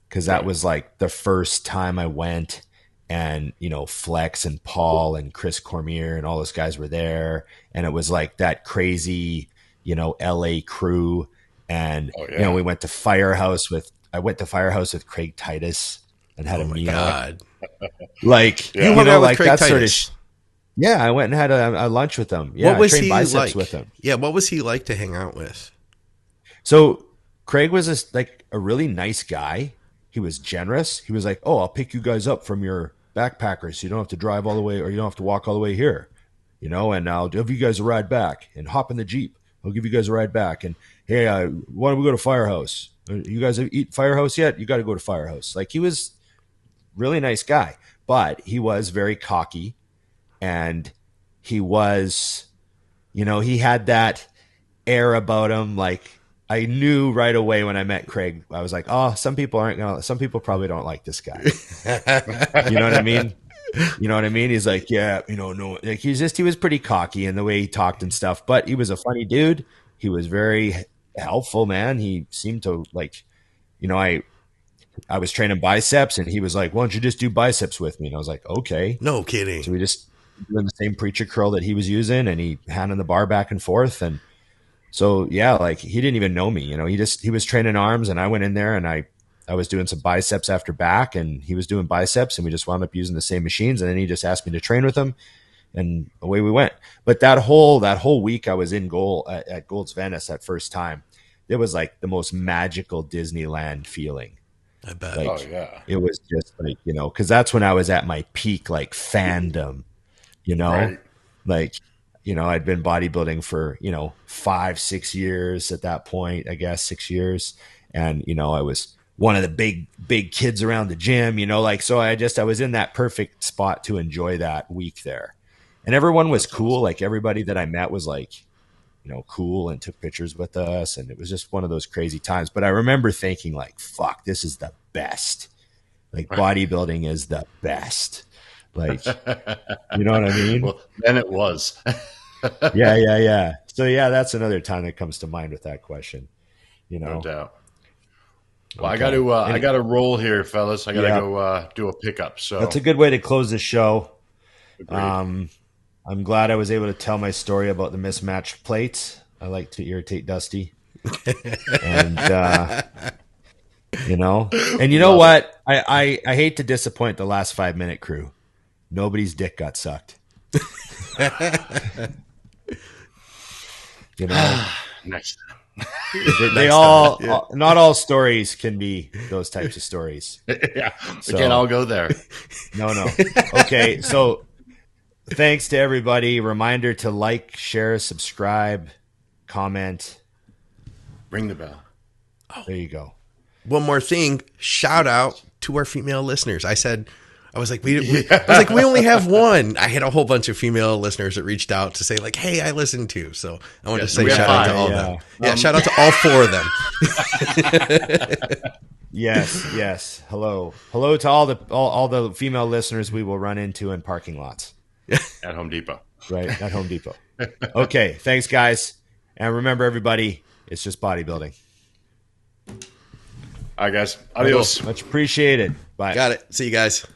Because that was like the first time I went, and, Flex and Paul and Chris Cormier and all those guys were there. And it was like that crazy, LA crew. And, we went to I went to Firehouse with Craig Titus and had a meal. God. Like, you hung out with Craig Titus. I went and had a lunch with him. Yeah, what was he biceps like? With him. Yeah, what was he like to hang out with? So Craig was like a really nice guy. He was generous. He was like, oh, I'll pick you guys up from your backpackers so you don't have to drive all the way, or you don't have to walk all the way here, you know, and I'll give you guys a ride back, and hop in the Jeep. I'll give you guys a ride back. And hey, why don't we go to Firehouse? You guys have eaten Firehouse yet? You got to go to Firehouse. Like, he was really nice guy, but he was very cocky, and he was, you know, he had that air about him. Like, I knew right away when I met Craig, I was like, oh, some people probably don't like this guy. You know what I mean? You know what I mean? He's like, yeah, you know, no, like he was pretty cocky in the way he talked and stuff, but he was a funny dude. He was very helpful, man. He seemed to, like, you know, I was training biceps, and he was like, why don't you just do biceps with me? And I was like, okay. No kidding. So we just doing the same preacher curl that he was using, and he handing the bar back and forth. And so, yeah, like, he didn't even know me, you know, he was training arms, and I went in there, and I was doing some biceps after back, and he was doing biceps, and we just wound up using the same machines. And then he just asked me to train with him, and away we went. But that whole week I was in at Gold's Venice that first time, it was like the most magical Disneyland feeling. I bet. Like, oh yeah, it was just like, you know, because that's when I was at my peak, like, fandom, you know, right. Like, you know, I'd been bodybuilding for, you know, 5-6 years at that point, I guess 6 years. And, you know, I was one of the big kids around the gym, you know, like, so I was in that perfect spot to enjoy that week there. And everyone was cool. Like, everybody that I met was, like, you know, cool, and took pictures with us. And it was just one of those crazy times. But I remember thinking, like, fuck, this is the best. Like, bodybuilding is the best. Like, you know what I mean? Well, then it was. Yeah. So, yeah, that's another time that comes to mind with that question, you know. No doubt. Well, okay. I got to roll here, fellas. I got to go do a pickup. So that's a good way to close the show. Agreed. I'm glad I was able to tell my story about the mismatched plates. I like to irritate Dusty. And, you know, and you know what? I hate to disappoint the last 5-minute crew. Nobody's dick got sucked. You know, next time. Not all stories can be those types of stories. Yeah, we can't all go there. No. Okay, so thanks to everybody. Reminder to like, share, subscribe, comment, ring the bell. There you go. One more thing, shout out to our female listeners. I was like, we only have one. I had a whole bunch of female listeners that reached out to say, like, hey, I listened to. So I want to say shout out to all of them. Yeah, shout out to all 4 of them. Yes. Hello to all the female listeners we will run into in parking lots. At Home Depot. Right, at Home Depot. Okay, thanks, guys. And remember, everybody, it's just bodybuilding. All right, guys. Adios. Much appreciated. Bye. Got it. See you guys.